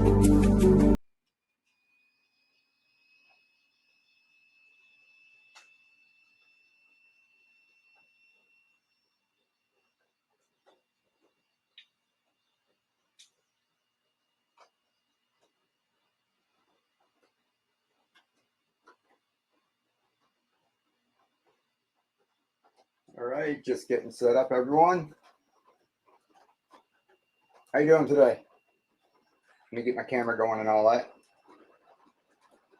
All right, just getting set up, everyone. How you doing today? Let me get my camera going and all that.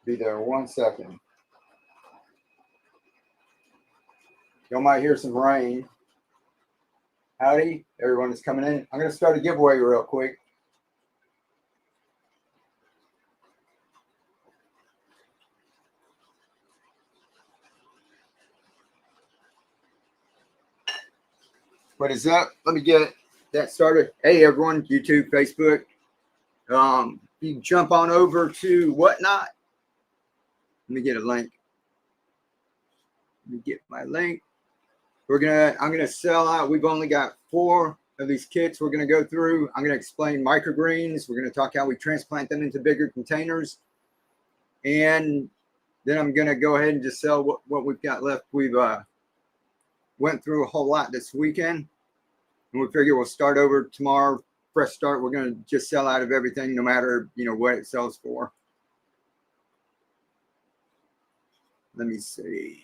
Be there 1 second. Y'all might hear some rain. Howdy, everyone is coming in. I'm going to start a giveaway real quick. What is up? Let me get that started. Hey, everyone, YouTube, Facebook. You can jump on over to Whatnot. Let me get a link. Let me get my link. I'm gonna sell out. We've only got 4 of these kits we're gonna go through. I'm gonna explain microgreens. We're gonna talk how we transplant them into bigger containers, and then I'm gonna go ahead and just sell what we've got left. We've went through a whole lot this weekend, and we figure we'll start over tomorrow. Fresh start. We're gonna just sell out of everything, no matter what it sells for. Let me see.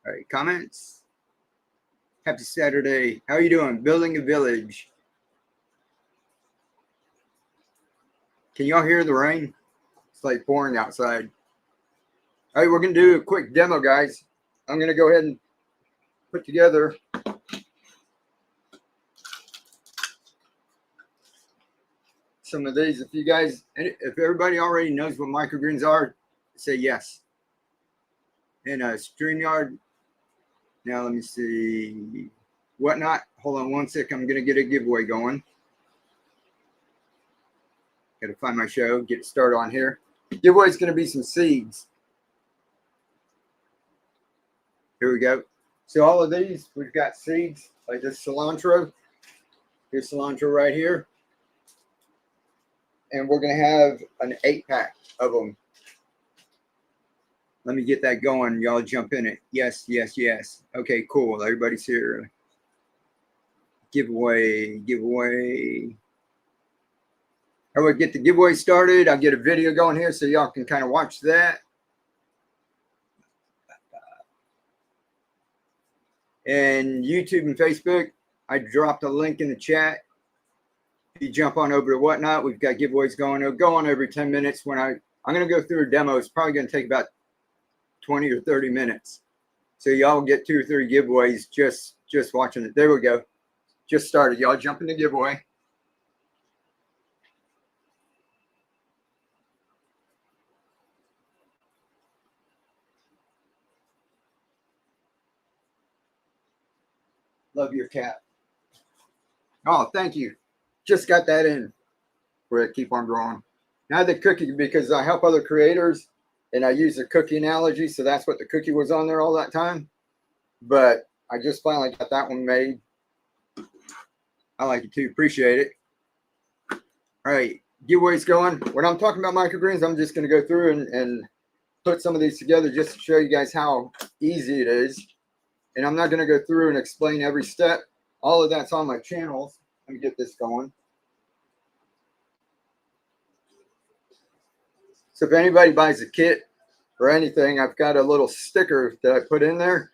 All right, comments. Happy Saturday. How are you doing? Building a village. Can y'all hear the rain? It's like pouring outside. All right, we're going to do a quick demo, guys. I'm going to go ahead and put together some of these. If everybody already knows what microgreens are, say yes. And StreamYard. Now let me see. Whatnot. Hold on 1 sec. I'm going to get a giveaway going. Got to find my show. Get it started on here. Giveaway is going to be some seeds. Here we go. So all of these, we've got seeds like this cilantro. Here's cilantro right here. And we're going to have an 8-pack of them. Let me get that going. Y'all jump in it. Yes, yes, yes. Okay, cool. Everybody's here. Giveaway. I would get the giveaway started. I'll get a video going here so y'all can kind of watch that. And YouTube and Facebook, I dropped a link in the chat. If you jump on over to Whatnot, we've got giveaways going. It'll go on every 10 minutes. When I'm going to go through a demo. It's probably going to take about 20 or 30 minutes. So y'all get 2 or 3 giveaways just watching it. There we go. Just started. Y'all jump in the giveaway. Love your cat. Oh, thank you. Just got that in. We're gonna keep on growing. Now the cookie, because I help other creators and I use the cookie analogy, so that's what the cookie was on there all that time. But I just finally got that one made. I like it too. Appreciate it. All right, giveaways going. When I'm talking about microgreens, I'm just going to go through and put some of these together just to show you guys how easy it is. And I'm not going to go through and explain every step. All of that's on my channels. Let me get this going. So if anybody buys a kit or anything, I've got a little sticker that I put in there.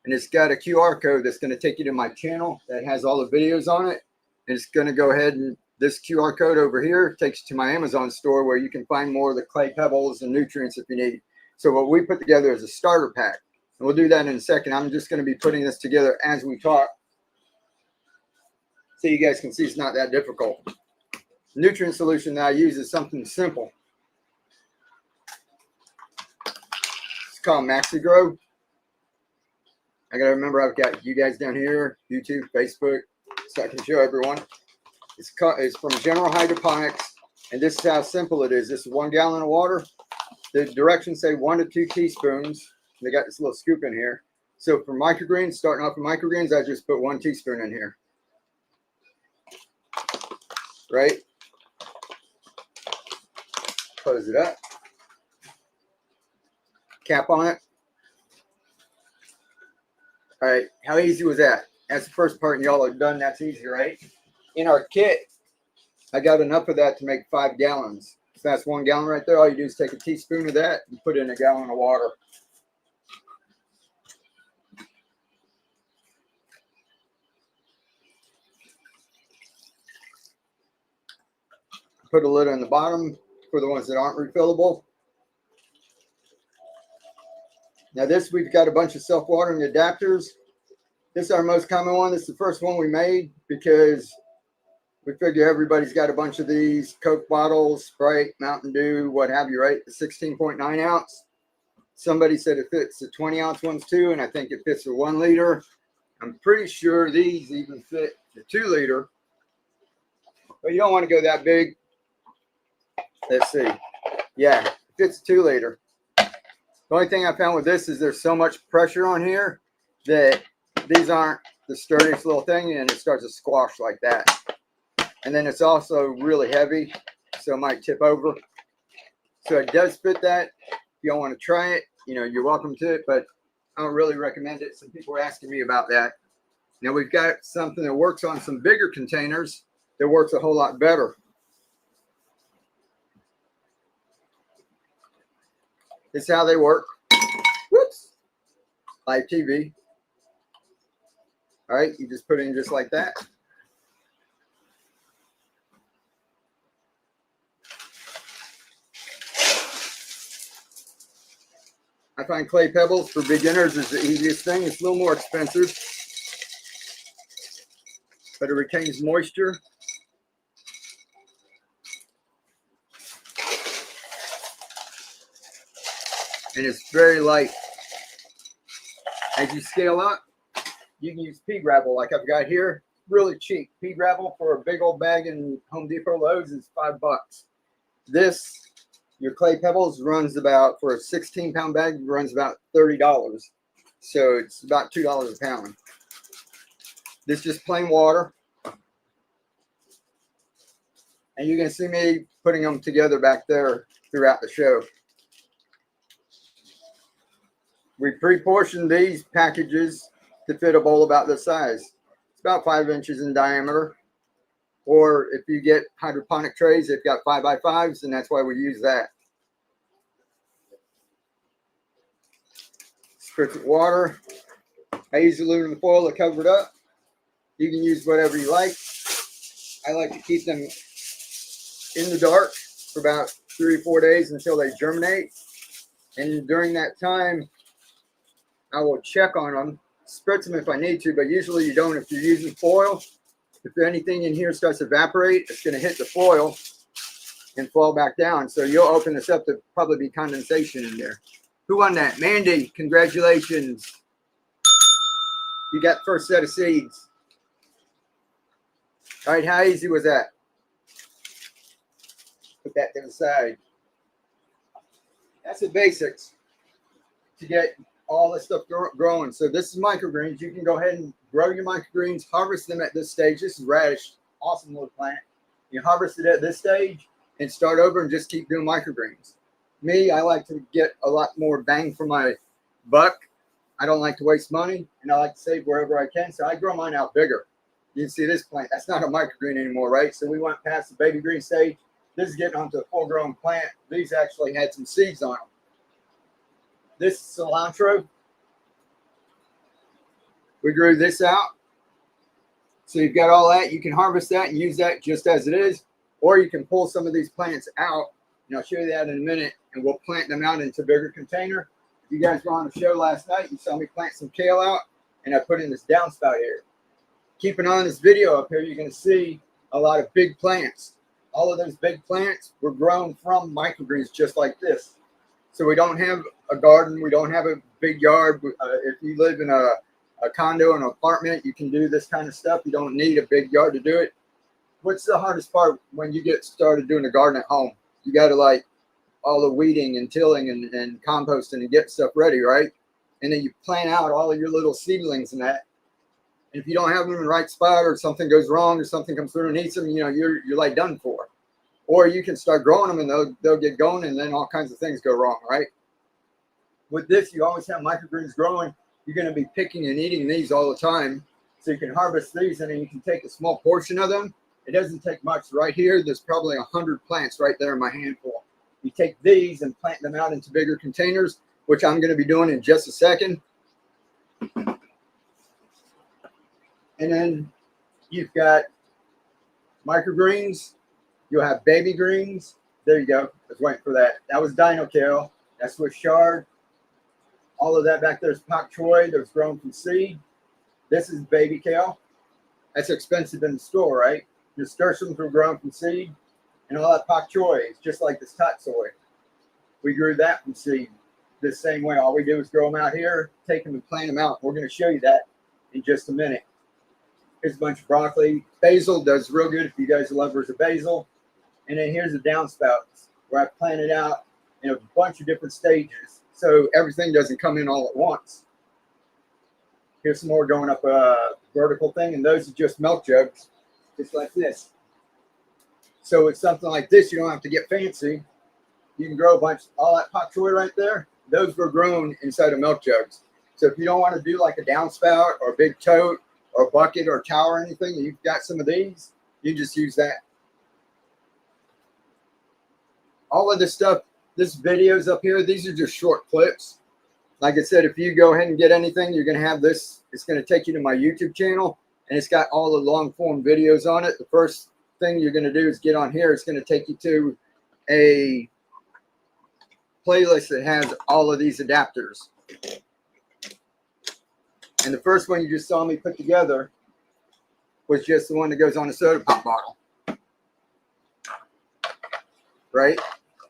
And it's got a QR code that's going to take you to my channel that has all the videos on it. And it's going to go ahead and this QR code over here takes you to my Amazon store where you can find more of the clay pebbles and nutrients if you need. So what we put together is a starter pack. And we'll do that in a second. I'm just going to be putting this together as we talk. So you guys can see it's not that difficult. The nutrient solution that I use is something simple. It's called MaxiGrow. I got to remember I've got you guys down here, YouTube, Facebook, so I can show everyone. It's from General Hydroponics, and this is how simple it is. This is 1 gallon of water. The directions say 1 to 2 teaspoons. They got this little scoop in here. So for microgreens, starting off with microgreens, I just put 1 teaspoon in here. right? Close it up. Cap on it. All right, how easy was that? That's the first part, and y'all are done. That's easy, right? In our kit, I got enough of that to make 5 gallons. So that's 1 gallon right there. All you do is take a teaspoon of that and put it in a gallon of water. Put a lid on the bottom for the ones that aren't refillable. Now this, we've got a bunch of self-watering adapters. This is our most common one. This is the first one we made because we figure everybody's got a bunch of these Coke bottles, Sprite, Mountain Dew, what have you, right? The 16.9 ounce. Somebody said it fits the 20 ounce ones too, and I think it fits the 1 liter. I'm pretty sure these even fit the 2 liter, but you don't want to go that big. Let's see. Yeah, it fits 2 liter. The only thing I found with this is there's so much pressure on here that these aren't the sturdiest little thing, and it starts to squash like that. And then it's also really heavy, so it might tip over. So it does fit that. If you don't want to try it, you know, you're welcome to it, but I don't really recommend it. Some people are asking me about that. Now we've got something that works on some bigger containers that works a whole lot better. This is how they work. Whoops. Live TV. All right, you just put it in just like that. I find clay pebbles for beginners is the easiest thing. It's a little more expensive, but it retains moisture. And it's very light. As you scale up, you can use pea gravel like I've got here. Really cheap. Pea gravel for a big old bag in Home Depot Lowe's is $5. This, your clay pebbles, runs about, for a 16-pound bag, runs about $30. So it's about $2 a pound. This is just plain water. And you can see me putting them together back there throughout the show. We pre-portioned these packages to fit a bowl about this size. It's about 5 inches in diameter. Or if you get hydroponic trays, they've got 5x5s, and that's why we use that. Spritz with water. I use aluminum foil to cover it up. You can use whatever you like. I like to keep them in the dark for about 3 or 4 days until they germinate. And during that time, I will check on them, spritz them if I need to, but usually you don't. If you're using foil, if anything in here starts to evaporate, it's going to hit the foil and fall back down. So you'll open this up, to probably be condensation in there. Who won that? Mandy, congratulations. You got the first set of seeds. All right, how easy was that? Put that to the side. That's the basics to get all this stuff growing. So this is microgreens. You can go ahead and grow your microgreens, harvest them at this stage. This is radish, awesome little plant. You harvest it at this stage and start over and just keep doing microgreens. Me, I like to get a lot more bang for my buck. I don't like to waste money, and I like to save wherever I can. So I grow mine out bigger. You can see this plant. That's not a microgreen anymore, right? So we went past the baby green stage. This is getting onto a full-grown plant. These actually had some seeds on them. This is cilantro. We grew this out. So you've got all that. You can harvest that and use that just as it is. Or you can pull some of these plants out, and I'll show you that in a minute, and we'll plant them out into a bigger container. You guys were on the show last night. You saw me plant some kale out, and I put in this downspout here. Keep an eye on this video up here. You're going to see a lot of big plants. All of those big plants were grown from microgreens just like this. So we don't have a garden. We don't have a big yard. If you live in a condo, an apartment, you can do this kind of stuff. You don't need a big yard to do it. What's the hardest part when you get started doing a garden at home? You got to like all the weeding and tilling and composting and get stuff ready, right? And then you plant out all of your little seedlings and that. And if you don't have them in the right spot, or something goes wrong, or something comes through and eats them, you know, you're like done for. Or you can start growing them and they'll get going, and then all kinds of things go wrong, right? With this, you always have microgreens growing. You're going to be picking and eating these all the time. So you can harvest these, and then you can take a small portion of them. It doesn't take much. Right here, there's probably 100 plants right there in my handful. You take these and plant them out into bigger containers, which I'm going to be doing in just a second. And then you've got microgreens. You'll have baby greens. There you go. I was waiting for that. That was dino kale. That's Swiss chard. All of that back there is pak choi that was grown from seed. This is baby kale. That's expensive in the store, right? Nasturtiums were grown from seed. And all that pak choi is just like this tatsoi. We grew that from seed the same way. All we do is grow them out here, take them and plant them out. We're going to show you that in just a minute. Here's a bunch of broccoli. Basil does real good if you guys are lovers of basil. And then here's the downspouts where I planted out in a bunch of different stages, so everything doesn't come in all at once. Here's some more going up a vertical thing, and those are just milk jugs, just like this. So it's something like this. You don't have to get fancy. You can grow a bunch. All that pak choi right there, those were grown inside of milk jugs. So if you don't want to do like a downspout or a big tote or a bucket or a towel or anything, you've got some of these, you just use that. All of this stuff, this videos up here, these are just short clips. Like I said, if you go ahead and get anything, you're going to have this. It's going to take you to my YouTube channel, and it's got all the long form videos on it. The first thing you're going to do is get on here. It's going to take you to a playlist that has all of these adapters. And the first one you just saw me put together was just the one that goes on a soda pop bottle. Right?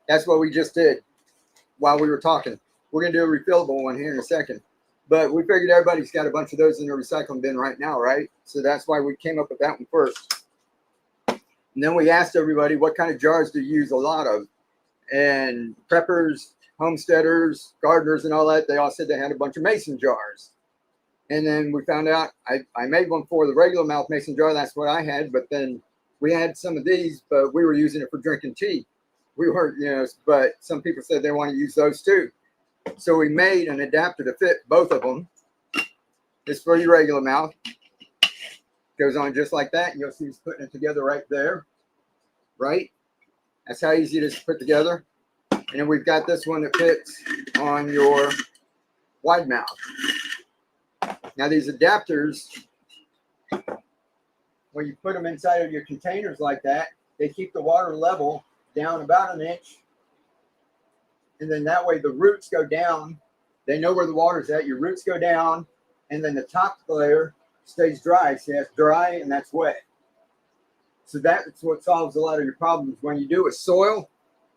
That's what we just did while we were talking. We're going to do a refillable one here in a second. But we figured everybody's got a bunch of those in their recycling bin right now, right? So that's why we came up with that one first. And then we asked everybody, what kind of jars do you use a lot of? And preppers, homesteaders, gardeners, and all that, they all said they had a bunch of mason jars. And then we found out, I made one for the regular mouth mason jar. That's what I had. But then we had some of these, but we were using it for drinking tea. We weren't, you know, but some people said they want to use those too. So we made an adapter to fit both of them. This for your regular mouth. Goes on just like that. You'll see he's putting it together right there. Right? That's how easy it is to put together. And then we've got this one that fits on your wide mouth. Now these adapters, when you put them inside of your containers like that, they keep the water level down about an inch. And then that way the roots go down. They know where the water's at. Your roots go down, and then the top layer stays dry. See, that's dry and that's wet. So that's what solves a lot of your problems. When you do with soil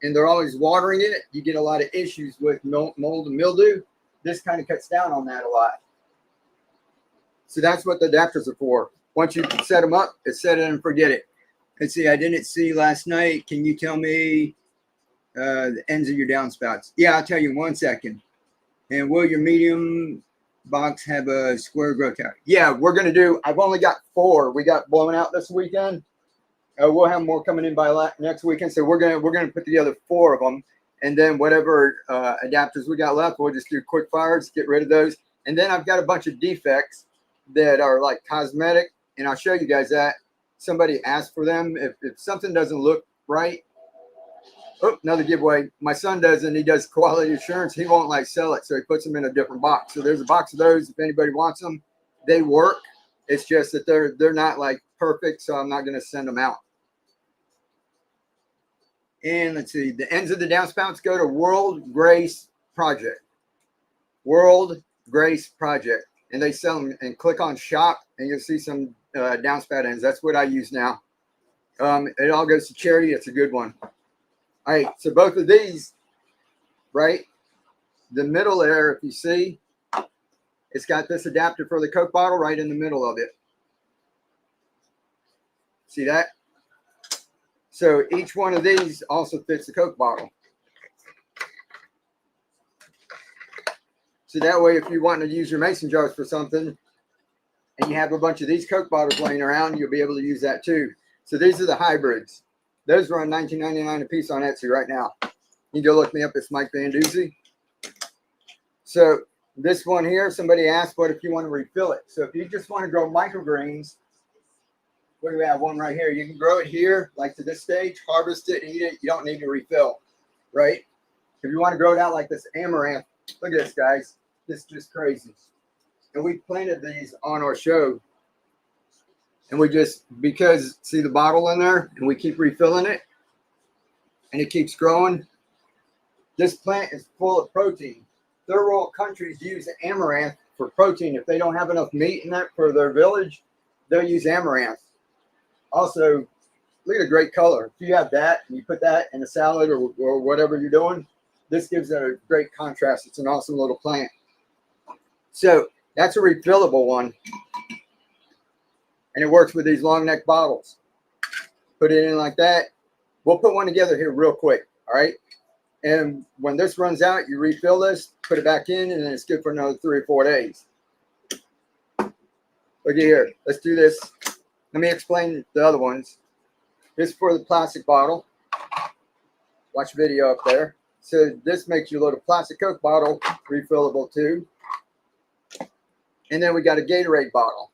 and they're always watering it, you get a lot of issues with mold and mildew. This kind of cuts down on that a lot. So that's what the adapters are for. Once you set them up, it's set it and forget it. Let's see, I didn't see last night. Can you tell me the ends of your downspouts? Yeah, I'll tell you in 1 second. And will your medium box have a square grow tower? Yeah, we're going to do, I've only got 4. We got blown out this weekend. We'll have more coming in by next weekend. So we're going to put together 4 of them. And then whatever adapters we got left, we'll just do quick fires, get rid of those. And then I've got a bunch of defects that are like cosmetic. And I'll show you guys that. Somebody asked for them. If something doesn't look right, oh, another giveaway. My son does, and he does quality assurance. He won't like sell it, so he puts them in a different box. So there's a box of those. If anybody wants them, they work. It's just that they're not like perfect, so I'm not going to send them out. And let's see, the ends of the downspouts go to World Grace Project. World Grace Project, and they sell them. And click on shop, and you'll see some downspout ends. That's what I use now. It all goes to charity. It's a good one. All right, so both of these, right? The middle there, if you see, it's got this adapter for the Coke bottle right in the middle of it. See that? So each one of these also fits the Coke bottle. So that way, if you want to use your mason jars for something, and you have a bunch of these Coke bottles laying around, you'll be able to use that too. So these are the hybrids. Those run $19.99 a piece on Etsy right now. You can go look me up. It's Mike Van Doozy. So this one here, somebody asked, what if you want to refill it? So if you just want to grow microgreens, what do we have? One right here. You can grow it here, like to this stage, harvest it, eat it. You don't need to refill, right? If you want to grow it out like this amaranth, look at this, guys. This is just crazy. And we planted these on our show. And we just, because see the bottle in there, and we keep refilling it, and it keeps growing. This plant is full of protein. Third world countries use amaranth for protein. If they don't have enough meat in that for their village, they'll use amaranth. Also, look at the great color. If you have that and you put that in a salad or whatever you're doing, this gives it a great contrast. It's an awesome little plant. So that's a refillable one. And it works with these long neck bottles. Put it in like that. We'll put one together here real quick. All right. And when this runs out, you refill this, put it back in, and then it's good for another 3 or 4 days. Look here. Let's do this. Let me explain the other ones. This is for the plastic bottle. Watch video up there. So this makes your little plastic Coke bottle refillable too. And then we got a Gatorade bottle.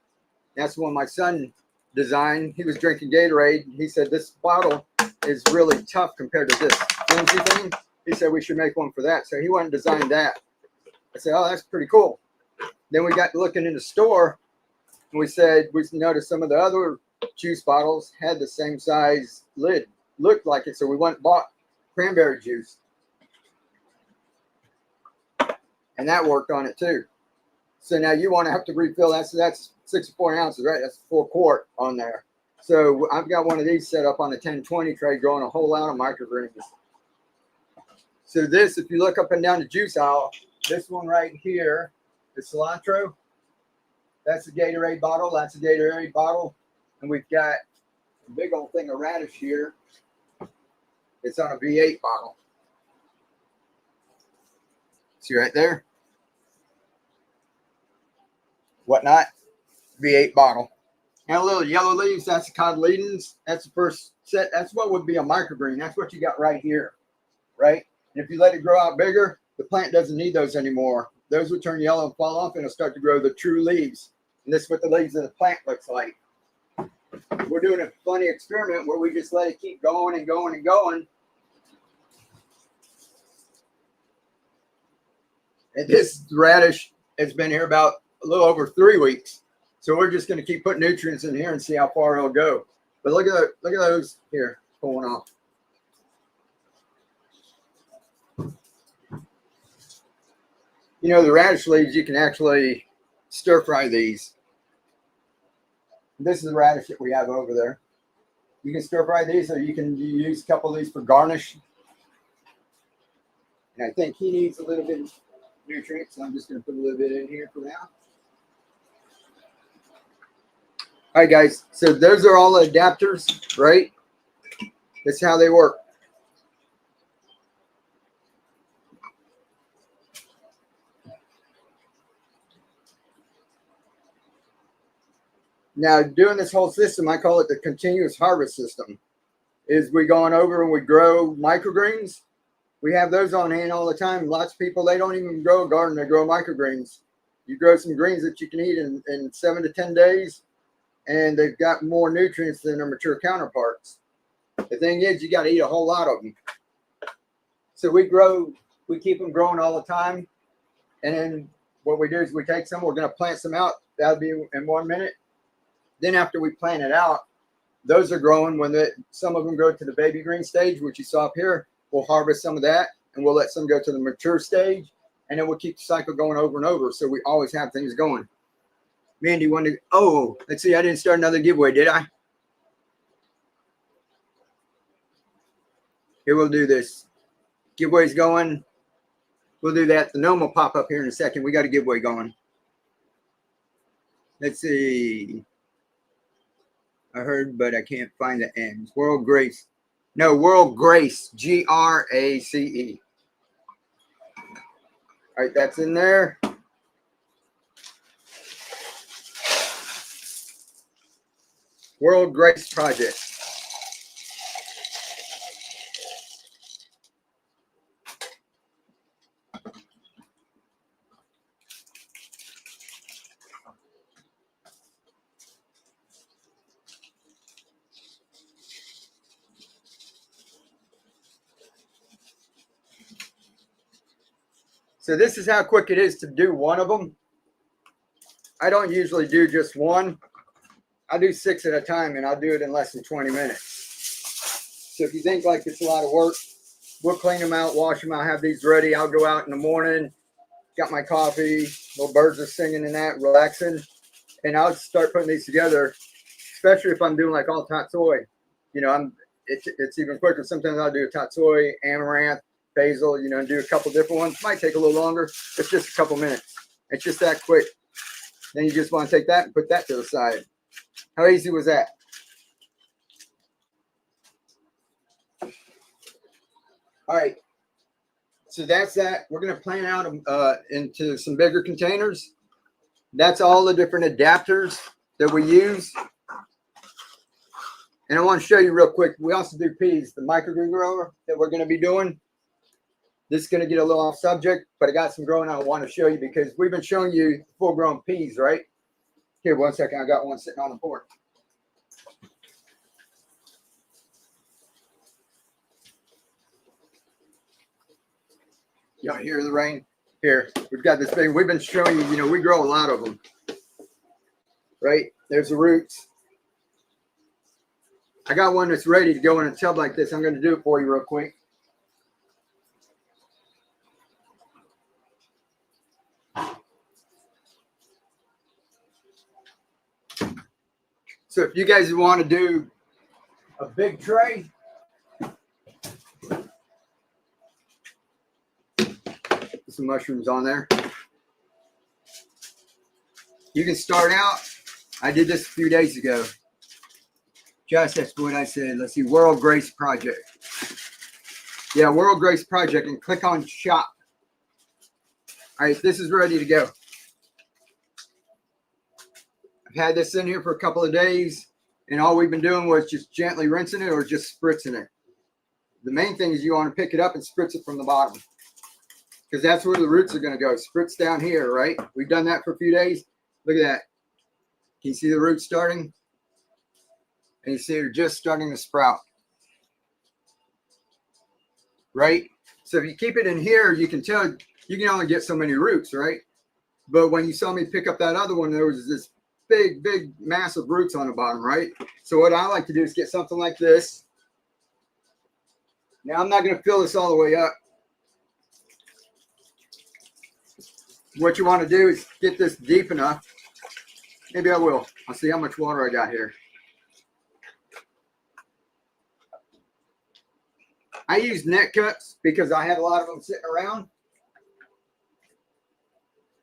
That's the one my son designed. He was drinking Gatorade. He said this bottle is really tough compared to this flimsy thing. He said we should make one for that. So he went and designed that. I said, oh, that's pretty cool. Then we got looking in the store, and we said we noticed some of the other juice bottles had the same size lid. Looked like it. So we went and bought cranberry juice. And that worked on it too. So now you want to have to refill that. So that's 64 ounces, right? That's 4 quart on there. So I've got one of these set up on a 1020 tray growing a whole lot of microgreens. So this, if you look up and down the juice aisle, this one right here, the cilantro, that's a Gatorade bottle. That's a Gatorade bottle. And we've got a big old thing of radish here. It's on a V8 bottle. See right there? Whatnot, V8 bottle. And a little yellow leaves, that's the cotyledons. That's the first set. That's what would be a microgreen. That's what you got right here, right? And if you let it grow out bigger, the plant doesn't need those anymore. Those would turn yellow and fall off, and it'll start to grow the true leaves. And this is what the leaves of the plant looks like. We're doing a funny experiment where we just let it keep going and going and going. And this radish has been here about a little over 3 weeks. So we're just going to keep putting nutrients in here and see how far it'll go. But look at those here pulling off. You know, the radish leaves, you can actually stir fry these. This is the radish that we have over there. You can stir fry these, or you can use a couple of these for garnish. And I think he needs a little bit of nutrients, so I'm just going to put a little bit in here for now. All right, guys. So those are all the adapters, right? That's how they work. Now, doing this whole system, I call it the continuous harvest system. Is we going over and we grow microgreens. We have those on hand all the time. Lots of people, they don't even grow a garden, they grow microgreens. You grow some greens that you can eat in 7 to 10 days, and they've got more nutrients than their mature counterparts. The thing is, you got to eat a whole lot of them. So we keep them growing all the time. And then what we do is we take some, we're going to plant some out. That'll be in 1 minute. Then after we plant it out, those are growing. Some of them grow to the baby green stage, which you saw up here. We'll harvest some of that, and we'll let some go to the mature stage, and then we'll keep the cycle going over and over. So we always have things going. Mandy wanted, let's see, I didn't start another giveaway, did I? Here, we'll do this. Giveaway's going. We'll do that. The gnome will pop up here in a second. We got a giveaway going. Let's see. I heard, but I can't find the ends. World Grace. No, World Grace. Grace. All right, that's in there. World Grace Project. So this is how quick it is to do one of them. I don't usually do just one. I do 6 at a time, and I'll do it in less than 20 minutes. So if you think like it's a lot of work, we'll clean them out, wash them out, have these ready. I'll go out in the morning, got my coffee, little birds are singing and that, relaxing, and I'll start putting these together, especially if I'm doing like all tatsoi. You know, it's even quicker. Sometimes I'll do a tatsoi, amaranth, basil, you know, and do a couple different ones. Might take a little longer. It's just a couple minutes. It's just that quick. Then you just want to take that and put that to the side. How easy was that? All right. So that's that. We're going to plan out into some bigger containers. That's all the different adapters that we use. And I want to show you real quick. We also do peas, the microgreen grower that we're going to be doing. This is going to get a little off subject, but I got some growing I want to show you because we've been showing you full grown peas, right? Here, 1 second. I got one sitting on the porch. Y'all hear the rain? Here, we've got this thing. We've been showing you, you know, we grow a lot of them, right? There's the roots. I got one that's ready to go in a tub like this. I'm going to do it for you real quick. So if you guys want to do a big tray, put some mushrooms on there. You can start out. I did this a few days ago. Josh, that's what I said. Let's see, World Grace Project. Yeah, World Grace Project, and click on shop. All right, this is ready to go. I've had this in here for a couple of days, and all we've been doing was just gently rinsing it or just spritzing it. The main thing is you want to pick it up and spritz it from the bottom because that's where the roots are going to go. Spritz down here, right? We've done that for a few days. Look at that. Can you see the roots starting? And you see they're just starting to sprout, right? So if you keep it in here, you can tell you can only get so many roots, right? But when you saw me pick up that other one, there was this big, massive roots on the bottom, right? So what I like to do is get something like this. Now I'm not going to fill this all the way up. What you want to do is get this deep enough. Maybe I will. I'll see how much water I got here. I use net cups because I have a lot of them sitting around.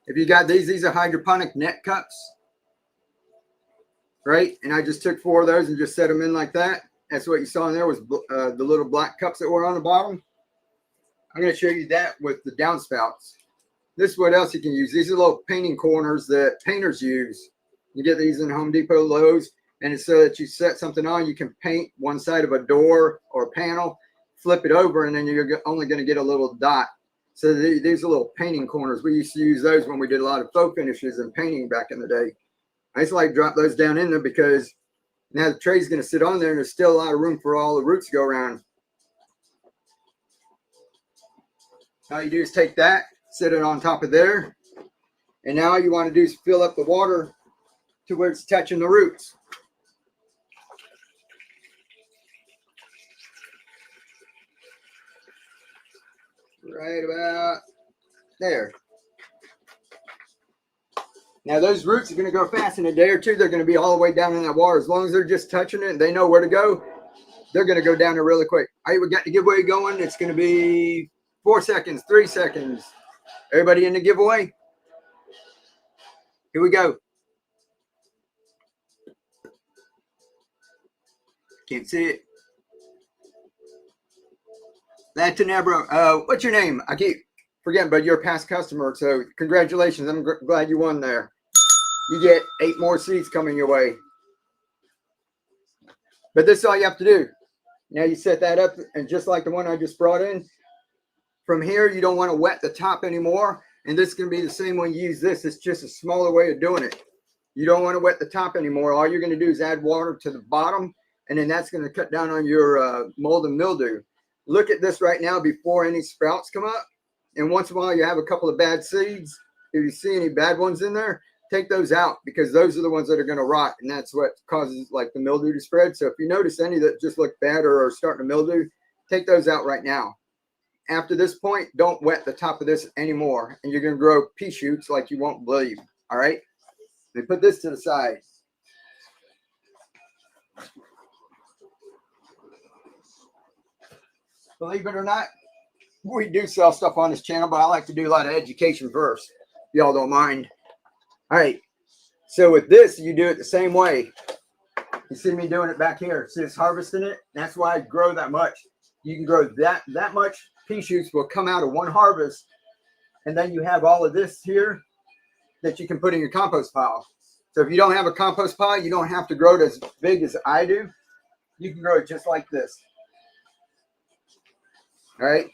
If you got these are hydroponic net cups, right? And I just took 4 of those and just set them in like that. That's what you saw in there was the little black cups that were on the bottom. I'm going to show you that with the downspouts. This is what else you can use. These are little painting corners that painters use. You get these in Home Depot, Lowe's, and it's so that you set something on, you can paint one side of a door or a panel, flip it over, and then you're only going to get a little dot. So these are little painting corners. We used to use those when we did a lot of faux finishes and painting back in the day. I used to like drop those down in there because now the tray's going to sit on there and there's still a lot of room for all the roots to go around. All you do is take that, set it on top of there, and now all you want to do is fill up the water to where it's touching the roots. Right about there. Now those roots are going to go fast in a day or two. They're going to be all the way down in that water. As long as they're just touching it and they know where to go, they're going to go down there really quick. All right, we got the giveaway going. It's going to be 4 seconds, 3 seconds. Everybody in the giveaway? Here we go. Can't see it. Latinebro, what's your name? I keep forgetting, but you're a past customer, so congratulations. I'm glad you won there. You get 8 more seeds coming your way. But this is all you have to do. Now you set that up, and just like the one I just brought in, from here, you don't want to wet the top anymore. And this is going to be the same when you use this. It's just a smaller way of doing it. You don't want to wet the top anymore. All you're going to do is add water to the bottom, and then that's going to cut down on your mold and mildew. Look at this right now before any sprouts come up. And once in a while, you have a couple of bad seeds. If you see any bad ones in there, take those out, because those are the ones that are going to rot, and that's what causes like the mildew to spread. So if you notice any that just look bad or are starting to mildew, take those out right now. After this point, don't wet the top of this anymore, and you're going to grow pea shoots like you won't believe. All right, they put this to the side. Believe it or not, we do sell stuff on this channel, but I like to do a lot of education first, if y'all don't mind. All right, so with this, you do it the same way. You see me doing it back here. See, it's harvesting it. That's why I grow that much. You can grow that much. Pea shoots will come out of one harvest, and then you have all of this here that you can put in your compost pile. So if you don't have a compost pile, you don't have to grow it as big as I do. You can grow it just like this. All right,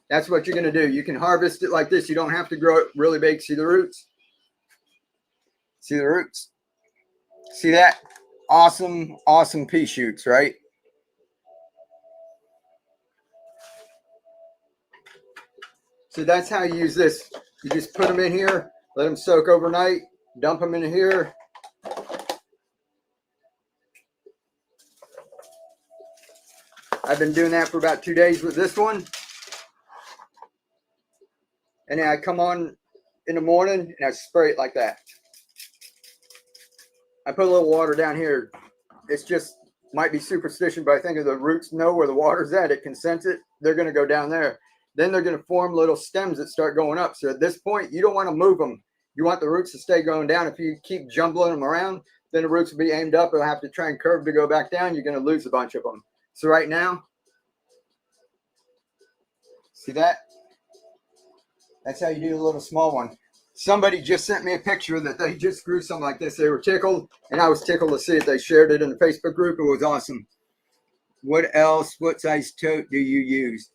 that's what you're going to do. You can harvest it like this. You don't have to grow it really big. See the roots? See the roots? See that? Awesome, awesome pea shoots, right? So that's how you use this. You just put them in here, let them soak overnight, dump them in here. I've been doing that for about 2 days with this one. And then I come on in the morning and I spray it like that. I put a little water down here. It's just, might be superstition, but I think if the roots know where the water's at, it can sense it. They're going to go down there. Then they're going to form little stems that start going up. So at this point, you don't want to move them. You want the roots to stay going down. If you keep jumbling them around, then the roots will be aimed up. They'll have to try and curve to go back down. You're going to lose a bunch of them. So right now, see that? That's how you do a little small one. Somebody just sent me a picture that they just grew something like this. They were tickled, and I was tickled to see it. They shared it in the Facebook group. It was awesome. What else? What size tote do you use?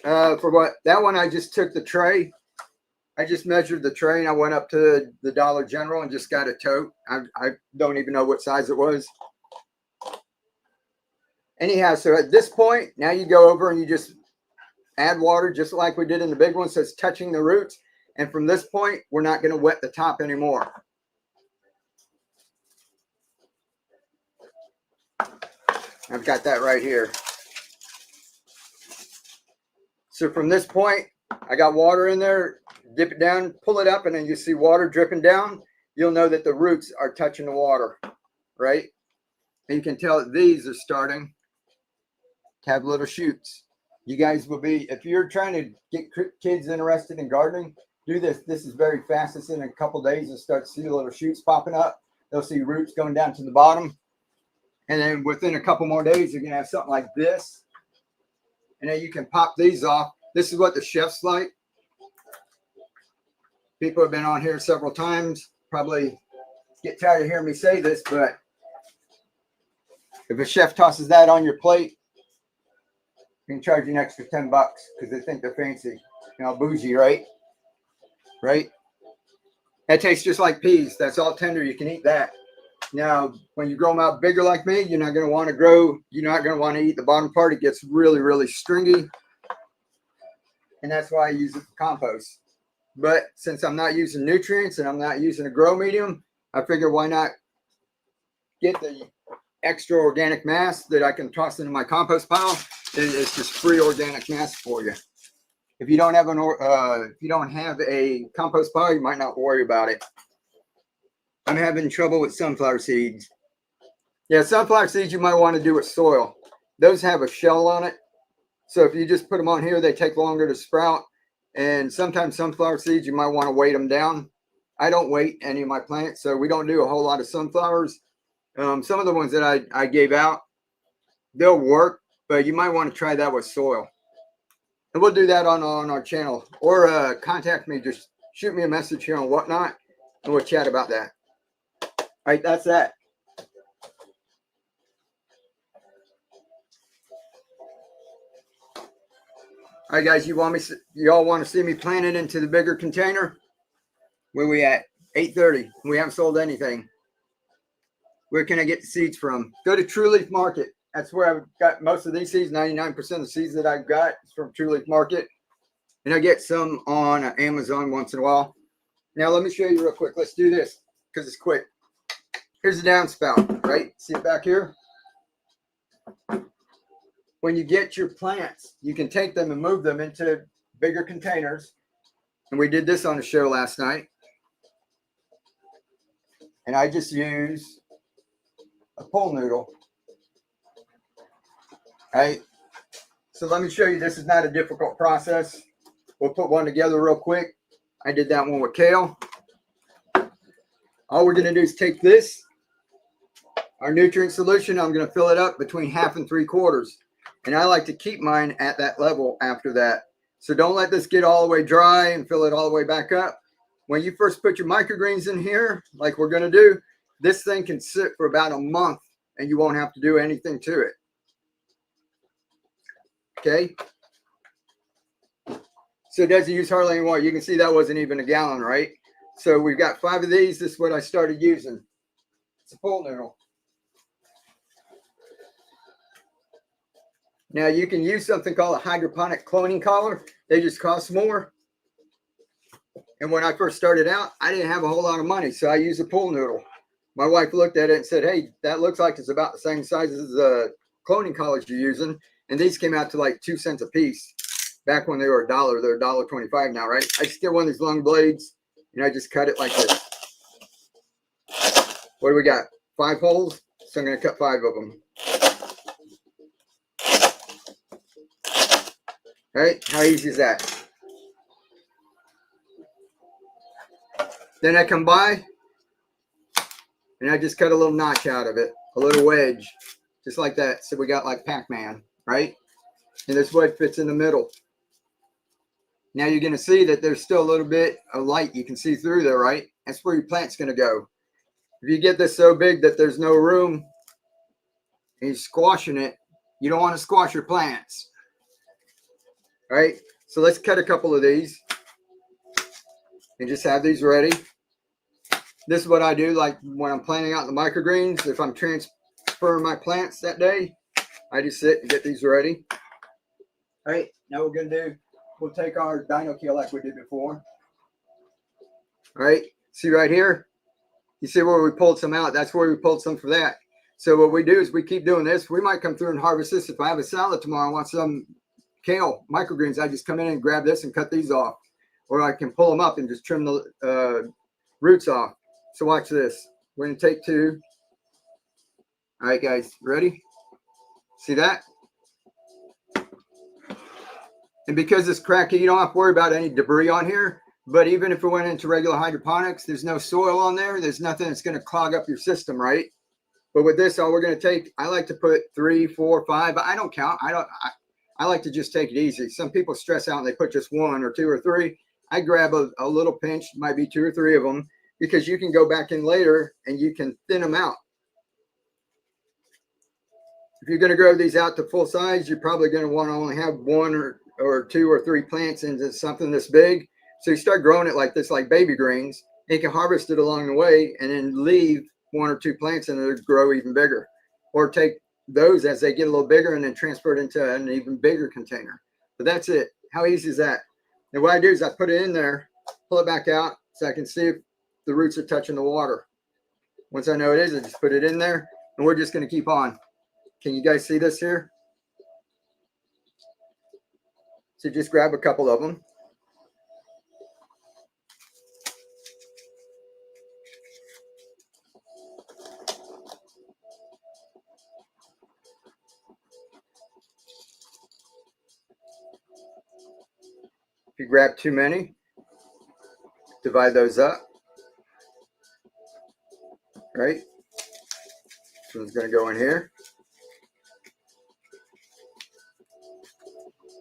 For what? That one, I just took the tray. I just measured the tray, and I went up to the Dollar General and just got a tote. I don't even know what size it was. Anyhow, so at this point, now you go over and you just add water just like we did in the big one, so it's touching the roots. And from this point, we're not going to wet the top anymore. I've got that right here. So from this point, I got water in there, dip it down, pull it up, and then you see water dripping down. You'll know that the roots are touching the water, right? And you can tell that these are starting to have little shoots. You guys will be, if you're trying to get kids interested in gardening, do this. This is very fast. It's in a couple days. You'll start to see little shoots popping up. They'll see roots going down to the bottom. And then within a couple more days, you're going to have something like this. And then you can pop these off. This is what the chef's like. People have been on here several times. Probably get tired of hearing me say this, but if a chef tosses that on your plate, you can charge you an extra $10 because they think they're fancy. You know, bougie, right? Right? That tastes just like peas. That's all tender. You can eat that. Now, when you grow them out bigger like me, you're not going to want to grow. You're not going to want to eat the bottom part. It gets really, really stringy. And that's why I use it for compost. But since I'm not using nutrients and I'm not using a grow medium, I figure why not get the extra organic mass that I can toss into my compost pile. It's just free organic mass for you. If you don't have a compost pile, you might not worry about it. I'm having trouble with sunflower seeds. Yeah, sunflower seeds you might want to do with soil. Those have a shell on it. So if you just put them on here, they take longer to sprout. And sometimes sunflower seeds, you might want to weight them down. I don't weight any of my plants, so we don't do a whole lot of sunflowers. Some of the ones that I gave out, they'll work, but you might want to try that with soil. And we'll do that on our channel. Or contact me, just shoot me a message here on Whatnot, and we'll chat about that. All right, that's that. All right, guys, you all want to see me plant it into the bigger container? Where we at? 8:30. We haven't sold anything. Where can I get the seeds from? Go to True Leaf Market. That's where I've got most of these seeds. 99% of the seeds that I've got is from True Leaf Market. And I get some on Amazon once in a while. Now, let me show you real quick. Let's do this because it's quick. Here's the downspout, right? See it back here? When you get your plants, you can take them and move them into bigger containers. And we did this on the show last night. And I just use a pool noodle. Right? So let me show you, this is not a difficult process. We'll put one together real quick. I did that one with kale. All we're going to do is take this, our nutrient solution, I'm going to fill it up between 1/2 and 3/4. And I like to keep mine at that level after that. So don't let this get all the way dry and fill it all the way back up. When you first put your microgreens in here, like we're going to do, this thing can sit for about a month and you won't have to do anything to it. Okay. So it doesn't use hardly any water. You can see that wasn't even a gallon, right? So we've got 5 of these. This is what I started using. It's a pool noodle. Now you can use something called a hydroponic cloning collar. They just cost more. And when I first started out, I didn't have a whole lot of money, so I used a pool noodle. My wife looked at it and said, "Hey, that looks like it's about the same size as the cloning collars you're using." And these came out to like 2 cents a piece. Back when they were $1, they're $1.25 now, right? I just get one of these long blades and I just cut it like this. What do we got? 5 holes, so I'm going to cut 5 of them. All right, how easy is that? Then I come by and I just cut a little notch out of it, a little wedge, just like that. So we got like Pac-Man, right? And this wedge fits in the middle. Now you're going to see that there's still a little bit of light you can see through there, right? That's where your plant's going to go. If you get this so big that there's no room and you're squashing it, you don't want to squash your plants. All right, so let's cut a couple of these and just have these ready. This is what I do, like when I'm planting out the microgreens. If I'm transferring my plants that day, I just sit and get these ready. All right, now we're going to do, we'll take our dino kill like we did before. All right, see right here? You see where we pulled some out? That's where we pulled some for that. So what we do is we keep doing this. We might come through and harvest this. If I have a salad tomorrow, I want some kale microgreens, I just come in and grab this and cut these off. Or I can pull them up and just trim the roots off. So watch this. We're going to take 2. All right, guys, ready? See that? And because it's cracky, you don't have to worry about any debris on here. But even if it went into regular hydroponics, there's no soil on there. There's nothing that's going to clog up your system, right? But with this, all we're going to take, I like to put 3, 4, 5. I don't count. I like to just take it easy. Some people stress out and they put just 1 or 2 or 3. I grab a little pinch, might be 2 or 3 of them, because you can go back in later and you can thin them out. If you're going to grow these out to full size, you're probably going to want to only have 1 or 2 or 3 plants into something this big. So you start growing it like this, like baby greens. And you can harvest it along the way and then leave 1 or 2 plants and it'll grow even bigger. Or take those as they get a little bigger and then transfer it into an even bigger container. But that's it. How easy is that? And what I do is I put it in there, pull it back out so I can see if the roots are touching the water. Once I know it is, I just put it in there and we're just going to keep on. Can you guys see this here? So just grab a couple of them. If you grab too many, divide those up. Right? This one's going to go in here.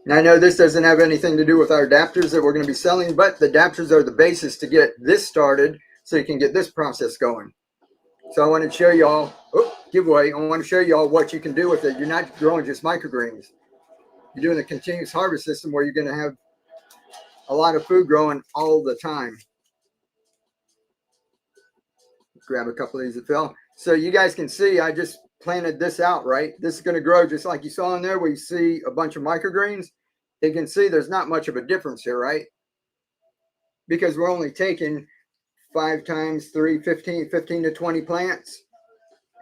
Now I know this doesn't have anything to do with our adapters that we're going to be selling, but the adapters are the basis to get this started so you can get this process going. So I want to show y'all, giveaway, I want to show y'all what you can do with it. You're not growing just microgreens. you're doing a continuous harvest system where you're going to have a lot of food growing all the time. Grab a couple of these that fell. So you guys can see I just planted this out, right? This is going to grow just like you saw in there where you see a bunch of microgreens. You can see there's not much of a difference here, right? Because we're only taking 5 times 3, 15 to 20 plants.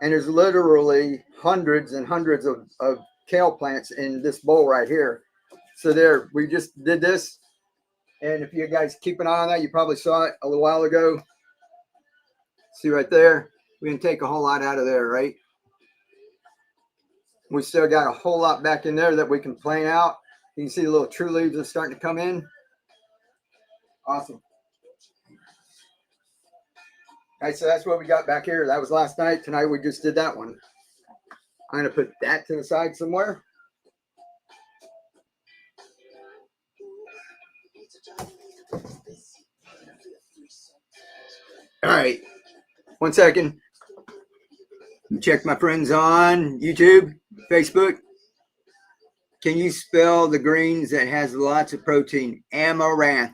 And there's literally hundreds and hundreds of kale plants in this bowl right here. So there, we just did this. And if you guys keep an eye on that, you probably saw it a little while ago. See right there, we didn't take a whole lot out of there, right? We still got a whole lot back in there that we can plant out. You can see the little true leaves are starting to come in. Awesome. All right, so that's what we got back here. That was last night. Tonight we just did that one. I'm going to put that to the side somewhere. All right, 1 second. Check my friends on YouTube, Facebook. Can you spell the greens that has lots of protein? Amaranth.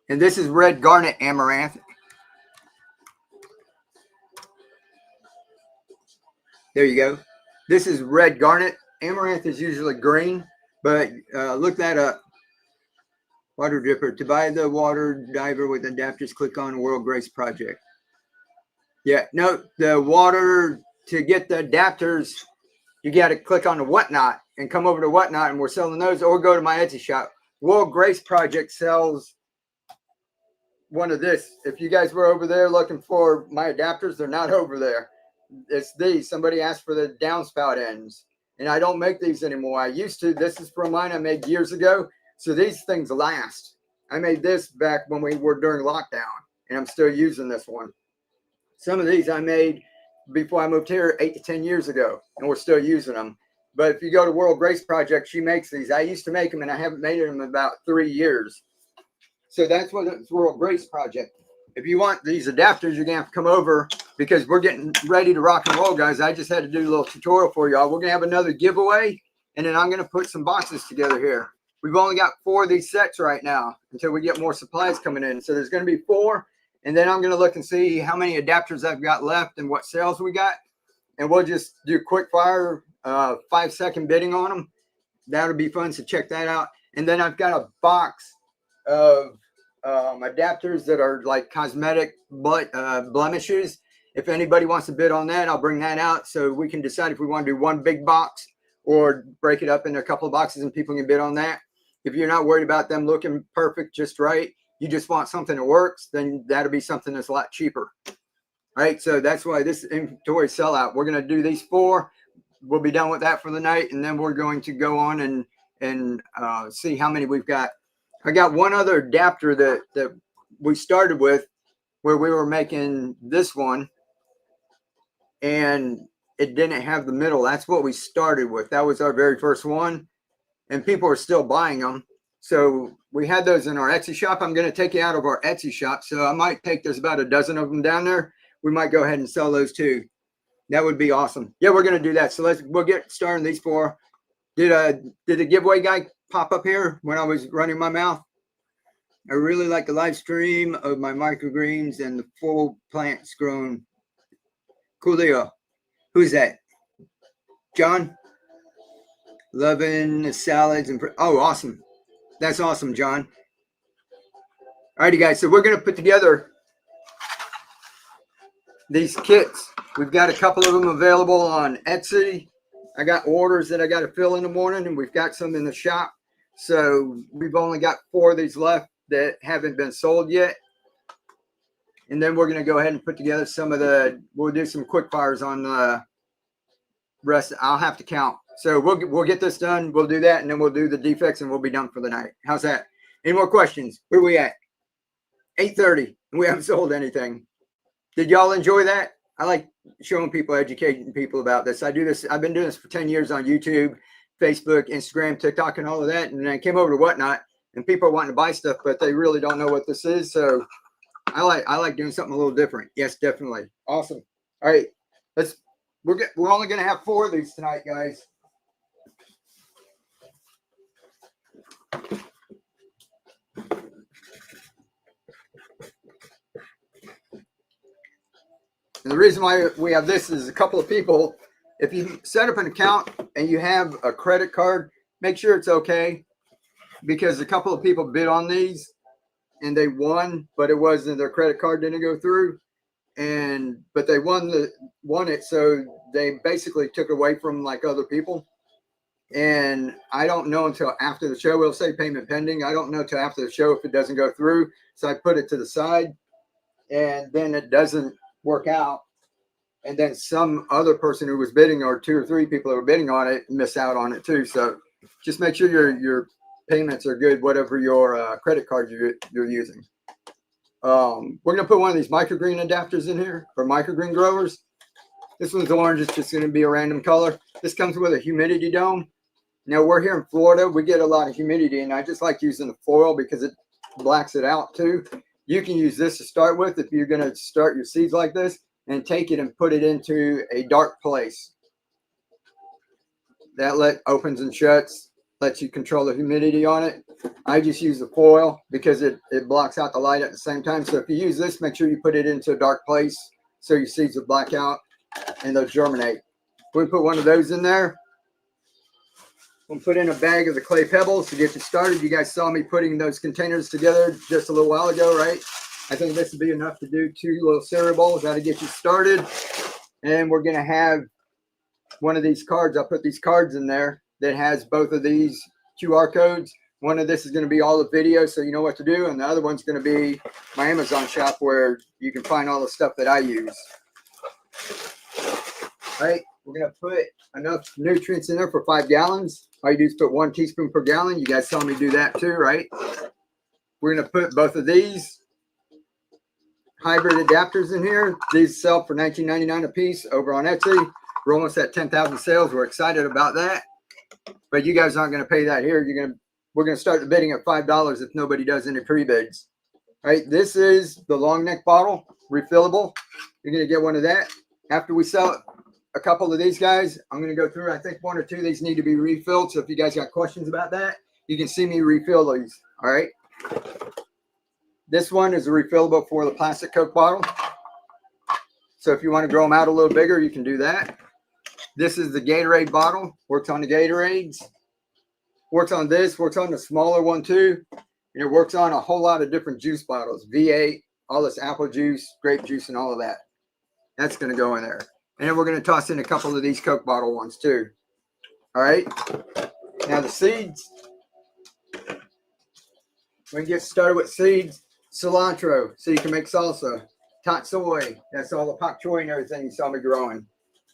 And this is red garnet amaranth. There you go. This is red garnet. Amaranth is usually green, but look that up. Water dripper. To buy the water diver with adapters, click on World Grace Project. Yeah, no, the water, to get the adapters, you got to click on the Whatnot and come over to Whatnot, and we're selling those, or go to my Etsy shop. World Grace Project sells one of this. If you guys were over there looking for my adapters, they're not over there. It's these. Somebody asked for the downspout ends, and I don't make these anymore. I used to. This is from mine I made years ago. So these things last. I made this back when we were during lockdown, and I'm still using this one. Some of these I made before I moved here 8 to 10 years ago, and we're still using them. But if you go to World Grace Project, she makes these. I used to make them, and I haven't made them in about 3 years. So that's what it's World Grace Project. If you want these adapters, you're going to have to come over because we're getting ready to rock and roll, guys. I just had to do a little tutorial for y'all. We're going to have another giveaway, and then I'm going to put some boxes together here. We've only got 4 of these sets right now until we get more supplies coming in. So there's going to be 4. And then I'm going to look and see how many adapters I've got left and what sales we got. And we'll just do quick fire, 5-second bidding on them. That'll be fun. So check that out. And then I've got a box of adapters that are like cosmetic blemishes. If anybody wants to bid on that, I'll bring that out so we can decide if we want to do one big box or break it up into a couple of boxes and people can bid on that. If you're not worried about them looking perfect, just right, you just want something that works, then that'll be something that's a lot cheaper. All right, so that's why this inventory sellout. We're going to do these 4. We'll be done with that for the night, and then we're going to go on and see how many we've got. I got one other adapter that we started with where we were making this one, and it didn't have the middle. That's what we started with. That was our very first one, and people are still buying them. So we had those in our Etsy shop. I'm going to take it out of our Etsy shop. So I might take, there's about a dozen of them down there. We might go ahead and sell those too. That would be awesome. Yeah, we're going to do that. So we'll get started on these 4. Did the giveaway guy pop up here when I was running my mouth? I really like the live stream of my microgreens and the full plants grown. Coolio. Who's that? John? Loving the salads and oh, awesome. That's awesome, John. Alrighty, guys. So we're going to put together these kits. We've got a couple of them available on Etsy. I got orders that I got to fill in the morning, and we've got some in the shop. So we've only got 4 of these left that haven't been sold yet. And then we're going to go ahead and put together some of we'll do some quick fires on the rest. I'll have to count. So we'll get this done. We'll do that, and then we'll do the defects, and we'll be done for the night. How's that? Any more questions? Where are we at? 8:30, and we haven't sold anything. Did y'all enjoy that? I like showing people, educating people about this. I do this. I've been doing this for 10 years on YouTube, Facebook, Instagram, TikTok, and all of that. And then I came over to Whatnot, and people are wanting to buy stuff, but they really don't know what this is. So I like doing something a little different. Yes, definitely. Awesome. All right, we're only going to have 4 of these tonight, guys. And the reason why we have this is a couple of people, if you set up an account and you have a credit card, make sure it's okay, because a couple of people bid on these and they won, but it wasn't, their credit card didn't go through, but they won it, so they basically took away from like other people. And I don't know until after the show. We'll say payment pending. I don't know till after the show if it doesn't go through. So I put it to the side, and then it doesn't work out. And then some other person who was bidding, or 2 or 3 people that were bidding on it, miss out on it too. So just make sure your payments are good, whatever your credit card you're using. We're gonna put one of these microgreen adapters in here for microgreen growers. This one's orange. It's just gonna be a random color. This comes with a humidity dome. Now, we're here in Florida. We get a lot of humidity, and I just like using the foil because it blacks it out too. You can use this to start with if you're going to start your seeds like this, and take it and put it into a dark place. That opens and shuts, lets you control the humidity on it. I just use the foil because it blocks out the light at the same time. So if you use this, make sure you put it into a dark place so your seeds will black out and they'll germinate. We put one of those in there. We'll put in a bag of the clay pebbles to get you started. You guys saw me putting those containers together just a little while ago, right? I think this would be enough to do 2 little cereal bowls. That'll get you started. And we're going to have one of these cards. I'll put these cards in there that has both of these QR codes. One of this is going to be all the videos, so you know what to do. And the other one's going to be my Amazon shop, where you can find all the stuff that I use. All right, we're going to put enough nutrients in there for 5 gallons. All you do is put 1 teaspoon per gallon. You guys saw me do that too, right? We're going to put both of these hybrid adapters in here. These sell for $19.99 a piece over on Etsy. We're almost at 10,000 sales. We're excited about that. But you guys aren't going to pay that here. We're going to start the bidding at $5 if nobody does any pre-bids. All right, this is the long neck bottle, refillable. You're going to get one of that. After we sell a couple of these guys, I'm going to go through. I think 1 or 2 of these need to be refilled. So if you guys got questions about that, you can see me refill these. All right. This one is a refillable for the plastic Coke bottle. So if you want to grow them out a little bigger, you can do that. This is the Gatorade bottle. Works on the Gatorades. Works on this. Works on the smaller one too. And it works on a whole lot of different juice bottles. V8, all this apple juice, grape juice, and all of that. That's going to go in there. And then we're going to toss in a couple of these Coke bottle ones too. All right. Now the seeds. We can get started with seeds. Cilantro, so you can make salsa. Tatsoi, that's all the pak choi and everything you saw me growing.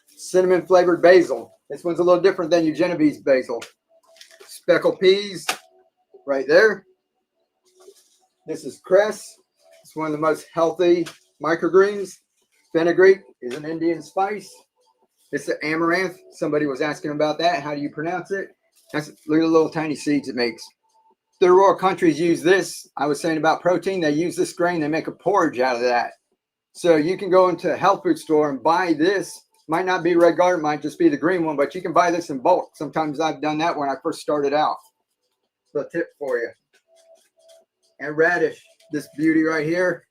Cinnamon flavored basil. This one's a little different than your Genovese basil. Speckled peas, right there. This is cress. It's one of the most healthy microgreens. Fenugreek is an Indian spice. It's the amaranth. Somebody was asking about that. How do you pronounce it? Look at the little tiny seeds it makes. Third world countries use this. I was saying about protein. They use this grain. They make a porridge out of that. So you can go into a health food store and buy this. Might not be Red Garden, might just be the green one, but you can buy this in bulk. Sometimes I've done that when I first started out. So a tip for you. And radish, this beauty right here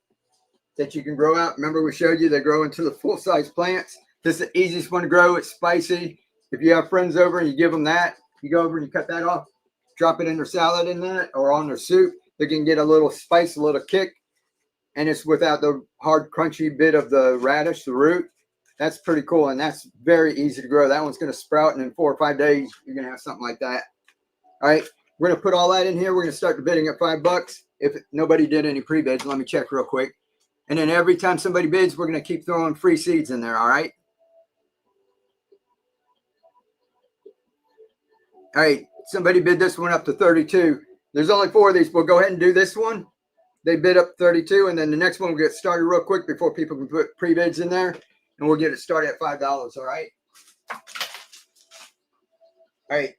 that you can grow out. Remember we showed you they grow into the full-size plants. This is the easiest one to grow. It's spicy. If you have friends over and you give them that, you go over and you cut that off, drop it in their salad in that or on their soup. They can get a little spice, a little kick. And it's without the hard, crunchy bit of the radish, the root. That's pretty cool. And that's very easy to grow. That one's going to sprout. And in 4 or 5 days, you're going to have something like that. All right. We're going to put all that in here. We're going to start the bidding at $5. If nobody did any pre-bids, let me check real quick. And then every time somebody bids, we're going to keep throwing free seeds in there. All right. All right. Somebody bid this one up to 32. There's only 4 of these. We'll go ahead and do this one. They bid up 32, and then the next one will get started real quick before people can put pre-bids in there, and we'll get it started at $5, all right? All right,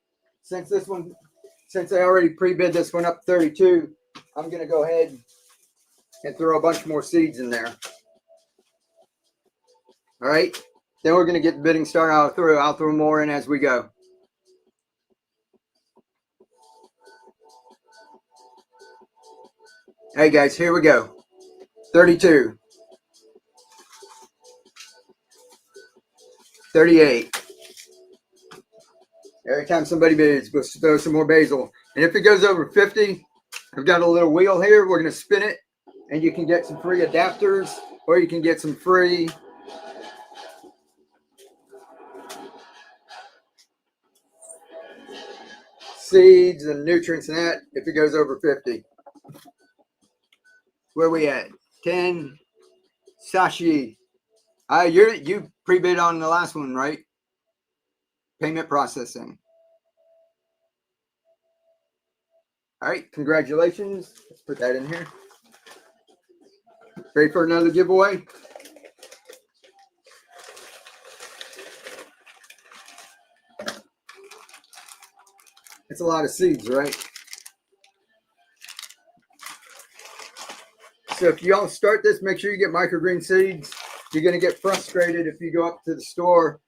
since I already pre-bid this one up 32, I'm going to go ahead and throw a bunch more seeds in there. All right, then we're going to get the bidding started. I'll throw more in as we go. Hey guys, here we go. 32. 38. Every time somebody bids, we'll throw some more basil. And if it goes over 50, I've got a little wheel here. We're going to spin it, and you can get some free adapters, or you can get some free seeds and nutrients and that if it goes over 50. Where we at? 10. Sashi. You pre-bid on the last one, right? Payment processing. All right, congratulations. Let's put that in here. Ready for another giveaway? It's a lot of seeds, right? So if you all start this, make sure you get microgreen seeds. You're going to get frustrated if you go up to the store,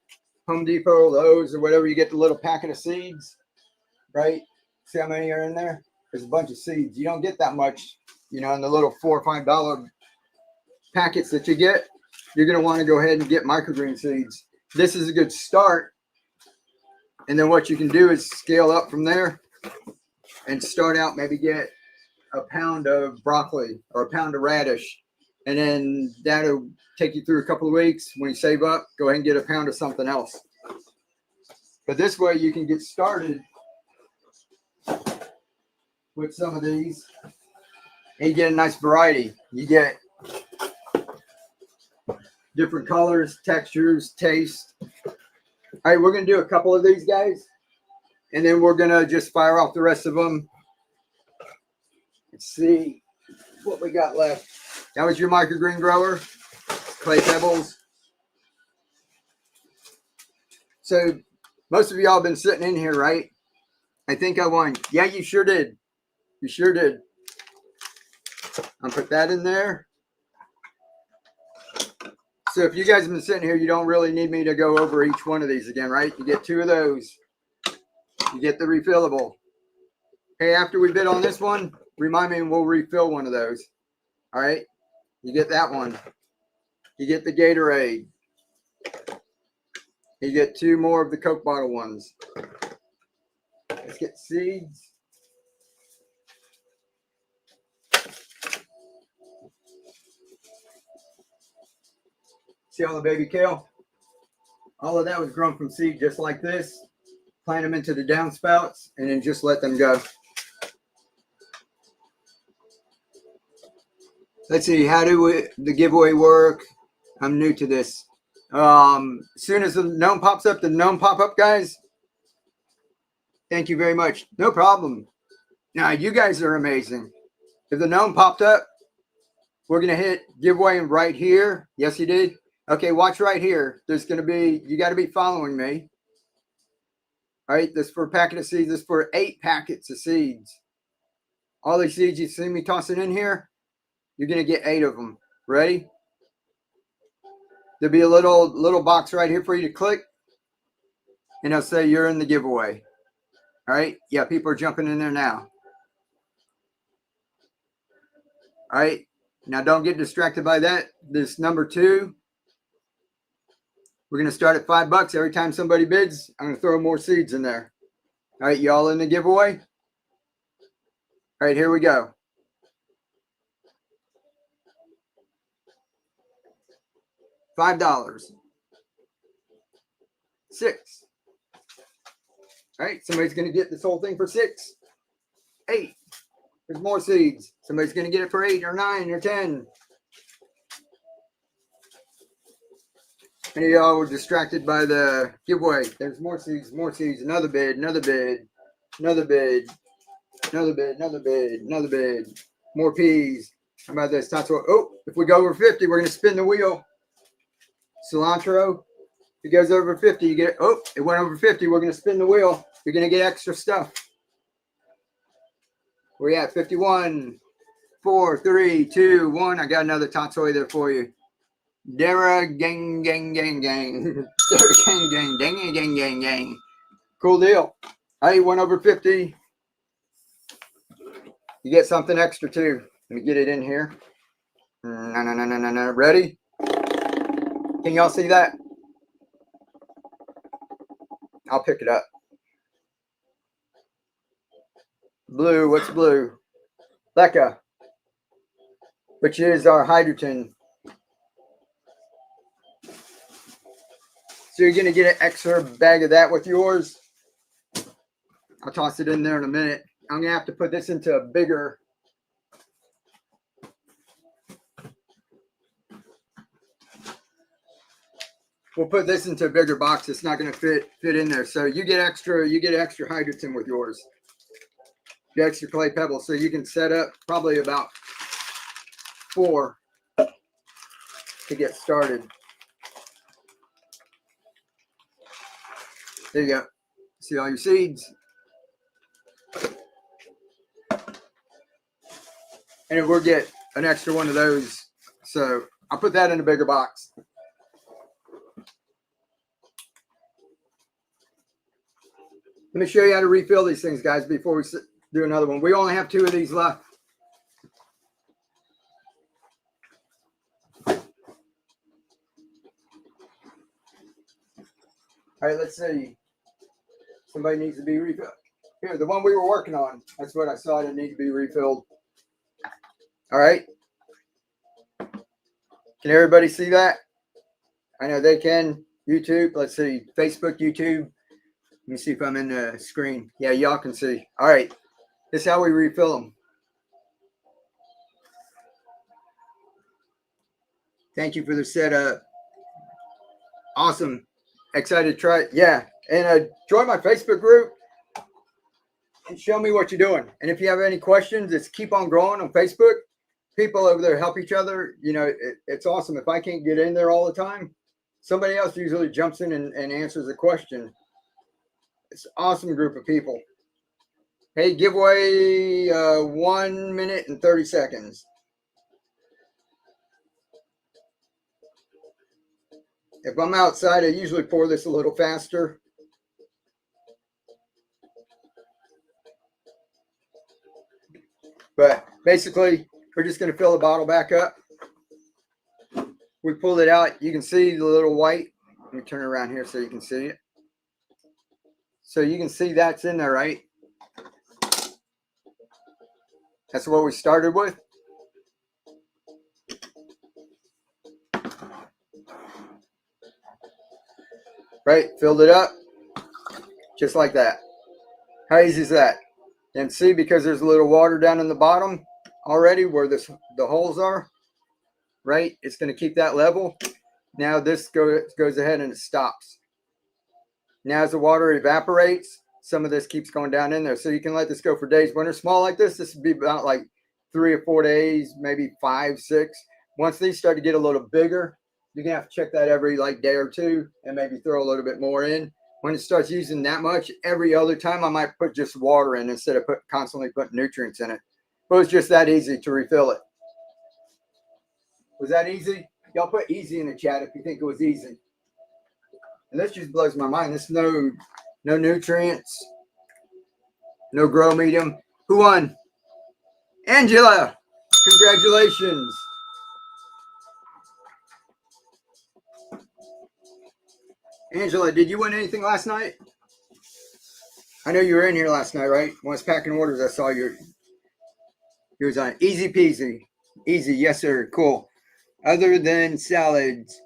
Home Depot, Lowe's, or whatever, you get the little packet of seeds, right? See how many are in there? There's a bunch of seeds. You don't get that much, you know, in the little $4 or $5 packets that you get. You're going to want to go ahead and get microgreen seeds. This is a good start. And then what you can do is scale up from there and start out, maybe get a pound of broccoli or a pound of radish. And then that'll take you through a couple of weeks. When you save up, go ahead and get a pound of something else. But this way you can get started with some of these and you get a nice variety. You get different colors, textures, taste. All right, we're going to do a couple of these guys, and then we're going to just fire off the rest of them. Let's see what we got left. That was your microgreen grower, clay pebbles. So most of y'all have been sitting in here, right? I think I won. Yeah, you sure did. You sure did. I'll put that in there. So if you guys have been sitting here, you don't really need me to go over each one of these again, right? You get 2 of those. You get the refillable. Hey, after we bid on this one, remind me and we'll refill one of those. All right? You get that one. You get the Gatorade. You get 2 more of the Coke bottle ones. Let's get seeds. See all the baby kale? All of that was grown from seed just like this. Plant them into the downspouts and then just let them go. Let's see, how do the giveaway work? I'm new to this. As soon as the gnome pops up, the gnome pop up, guys. Thank you very much. No problem. Now, you guys are amazing. If the gnome popped up, we're going to hit giveaway right here. Yes, you did. Okay, watch right here. There's going to be, you got to be following me. All right, this is for a packet of seeds. This is for 8 packets of seeds. All these seeds you see me tossing in here, you're going to get 8 of them. Ready? There'll be a little box right here for you to click. And it'll say you're in the giveaway. All right? Yeah, people are jumping in there now. All right? Now, don't get distracted by that. This number 2. We're going to start at $5. Every time somebody bids, I'm going to throw more seeds in there. All right, y'all in the giveaway? All right, here we go. $5. 6. All right, somebody's going to get this whole thing for 6. 8. There's more seeds. Somebody's going to get it for 8 or 9 or 10. Many of y'all were distracted by the giveaway. There's more seeds, another bid, another bid, another bid, another bid, another bid, another bid. More peas. How about this? Oh, if we go over 50, we're going to spin the wheel. Cilantro. If it goes over 50, you get, oh, it went over 50. We're going to spin the wheel. You're going to get extra stuff. Where you at? 51, 4, 3, 2, 1. I got another tatsoi there for you. Dara gang gang gang gang. Dara gang gang gang gang gang gang. Cool deal. Hey, went over 50. You get something extra too. Let me get it in here. No. Ready? Can y'all see that? I'll pick it up. Blue, what's blue? Leca, which is our hydrogen. So you're going to get an extra bag of that with yours. I'll toss it in there in a minute. I'm going to have to put this into a bigger. We'll put this into a bigger box. It's not going to fit in there. So you get extra hydrogen with yours. You get extra clay pebbles. So you can set up probably about 4 to get started. There you go. See all your seeds. And we'll get an extra one of those. So I'll put that in a bigger box. Let me show you how to refill these things, guys, before we do another one. We only have 2 of these left. All right, let's see. Somebody needs to be refilled. Here, the one we were working on. That's what I saw that need to be refilled. All right. Can everybody see that? I know they can. YouTube, let's see. Facebook, YouTube. Let me see if I'm in the screen. Yeah, y'all can see. All right. This is how we refill them. Thank you for the setup. Awesome. Excited to try it. Yeah. And join my Facebook group and show me what you're doing. And if you have any questions, it's Keep On Growing on Facebook. People over there help each other. You know, it's awesome. If I can't get in there all the time, somebody else usually jumps in and answers a question. It's an awesome group of people. Hey, giveaway 1 minute and 30 seconds. If I'm outside, I usually pour this a little faster. But basically, we're just going to fill the bottle back up. We pulled it out. You can see the little white. Let me turn it around here so you can see it. So you can see that's in there, right? That's what we started with. Right? Filled it up. Just like that. How easy is that? And see, because there's a little water down in the bottom already where the holes are, right? It's going to keep that level. Now this goes ahead and it stops. Now as the water evaporates, some of this keeps going down in there. So you can let this go for days. When they're small like this would be about like 3 or 4 days, maybe 5, 6. Once these start to get a little bigger, you're going to have to check that every like day or 2 and maybe throw a little bit more in. When it starts using that much, every other time I might put just water in instead of constantly putting nutrients in it. But it's just that easy to refill it. Was that easy? Y'all put easy in the chat if you think it was easy. And this just blows my mind. There's no nutrients, no grow medium. Who won? Angela. Congratulations. Angela, did you win anything last night? I know you were in here last night, right? When I was packing orders, I saw you was on easy peasy. Easy, yes, sir. Cool. Other than salads,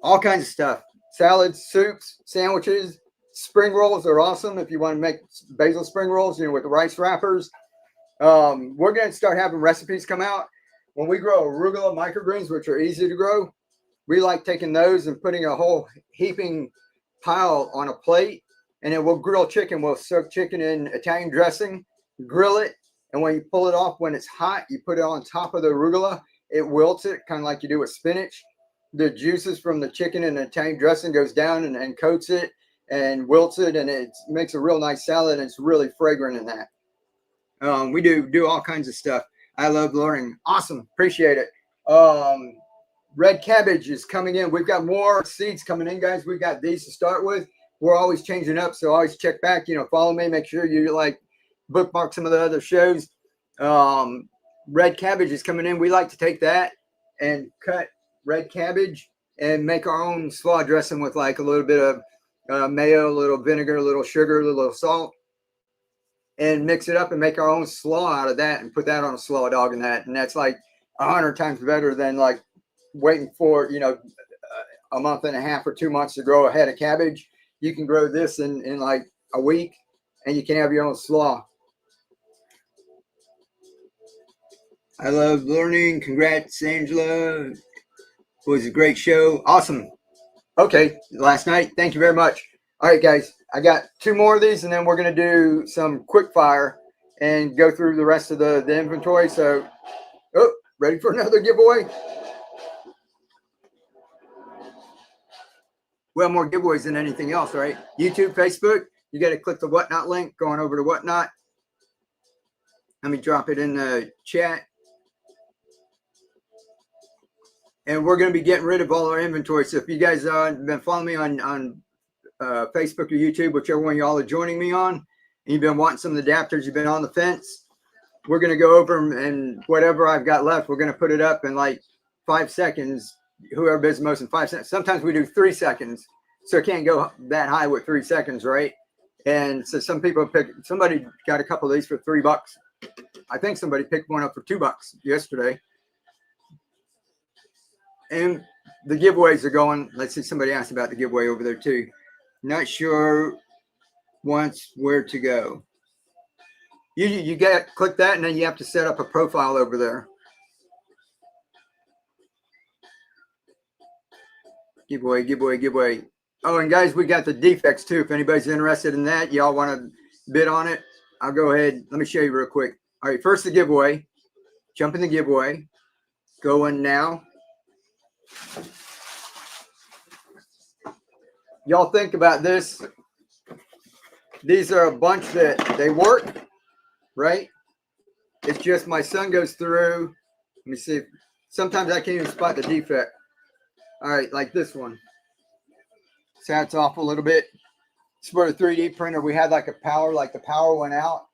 all kinds of stuff. Salads, soups, sandwiches, spring rolls are awesome if you want to make basil spring rolls, with the rice wrappers. We're going to start having recipes come out. When we grow arugula microgreens, which are easy to grow, we like taking those and putting a whole heaping pile on a plate, and then we'll grill chicken. We'll soak chicken in Italian dressing, grill it, and when you pull it off, when it's hot, you put it on top of the arugula. It wilts it, kind of like you do with spinach. The juices from the chicken and the Italian dressing goes down and coats it and wilts it, and it makes a real nice salad, and it's really fragrant in that. We do all kinds of stuff. I love learning. Awesome. Appreciate it. Red cabbage is coming in. We've got more seeds coming in, guys. We've got these to start with. We're always changing up, so always check back. Follow me. Make sure you bookmark some of the other shows. red cabbage is coming in. We like to take that and cut red cabbage and make our own slaw dressing with like a little bit of mayo, a little vinegar, a little sugar, a little salt, and mix it up and make our own slaw out of that and put that on a slaw dog and that. And that's like 100 times better than like waiting for, you know, a month and a half or 2 months to grow a head of cabbage. You can grow this in like a week and you can have your own slaw. I love learning. Congrats, Angela. It was a great show. Awesome. Okay, last night. Thank you very much. All right, guys. I got 2 more of these, and then we're going to do some quick fire and go through the rest of the inventory. So, oh, ready for another giveaway? We have more giveaways than anything else, right? YouTube, Facebook, you got to click the Whatnot link going over to Whatnot. Let me drop it in the chat. And we're going to be getting rid of all our inventory. So if you guys have been following me on Facebook or YouTube, whichever one y'all are joining me on, and you've been wanting some of the adapters, you've been on the fence, we're going to go over them, and whatever I've got left, we're going to put it up in like 5 seconds. Whoever bids most in 5 seconds. Sometimes we do 3 seconds, so it can't go that high with 3 seconds, right? And so some people somebody got a couple of these for $3. I think somebody picked one up for $2 yesterday. And the giveaways are going. Let's see, somebody asked about the giveaway over there too. Not sure once where to go. You got click that, and then you have to set up a profile over there. Giveaway, giveaway, giveaway. Oh, and guys, we got the defects too. If anybody's interested in that, y'all want to bid on it, I'll go ahead. Let me show you real quick. All right, first the giveaway. Jump in the giveaway. Go in now. Y'all think about this. These are a bunch that they work, right? It's just my son goes through. Let me see. Sometimes I can't even spot the defect. All right, like this one. See how it's off a little bit? It's for the 3D printer. We had like a power, like the power went out,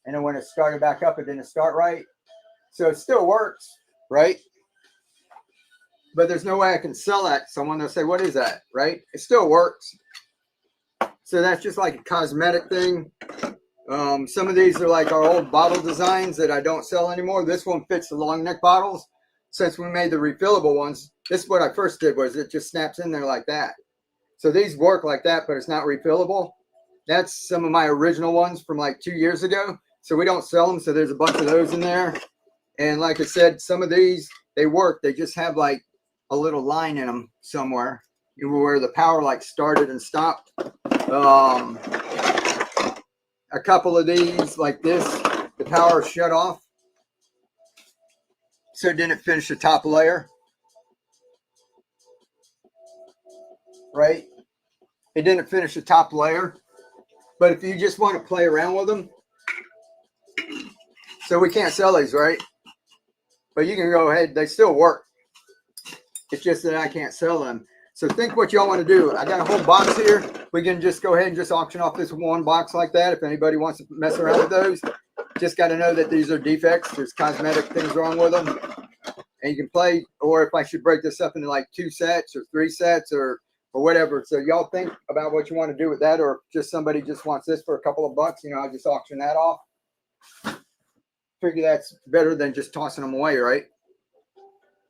and then when it started back up, it didn't start right. So it still works, right? But there's no way I can sell that to someone. They'll say, what is that, right? It still works. So that's just like a cosmetic thing. Some of these are like our old bottle designs that I don't sell anymore. This one fits the long neck bottles. Since we made the refillable ones, this is what I first did, was it just snaps in there like that. So these work like that, but it's not refillable. That's some of my original ones from like 2 years ago. So we don't sell them. So there's a bunch of those in there. And like I said, some of these, they work. They just have like a little line in them somewhere where the power like started and stopped. A couple of these like this, the power shut off, so it didn't finish the top layer, right? It didn't finish the top layer. But if you just want to play around with them, so we can't sell these, right? But you can go ahead, they still work. It's just that I can't sell them. So think what y'all want to do. I got a whole box here. We can just go ahead and just auction off this one box like that. If anybody wants to mess around with those, just got to know that these are defects. There's cosmetic things wrong with them. And you can play, or if I should break this up into like 2 sets or 3 sets or whatever. So y'all think about what you want to do with that, or if just somebody just wants this for a couple of bucks, you know, I'll just auction that off. Figure that's better than just tossing them away, right?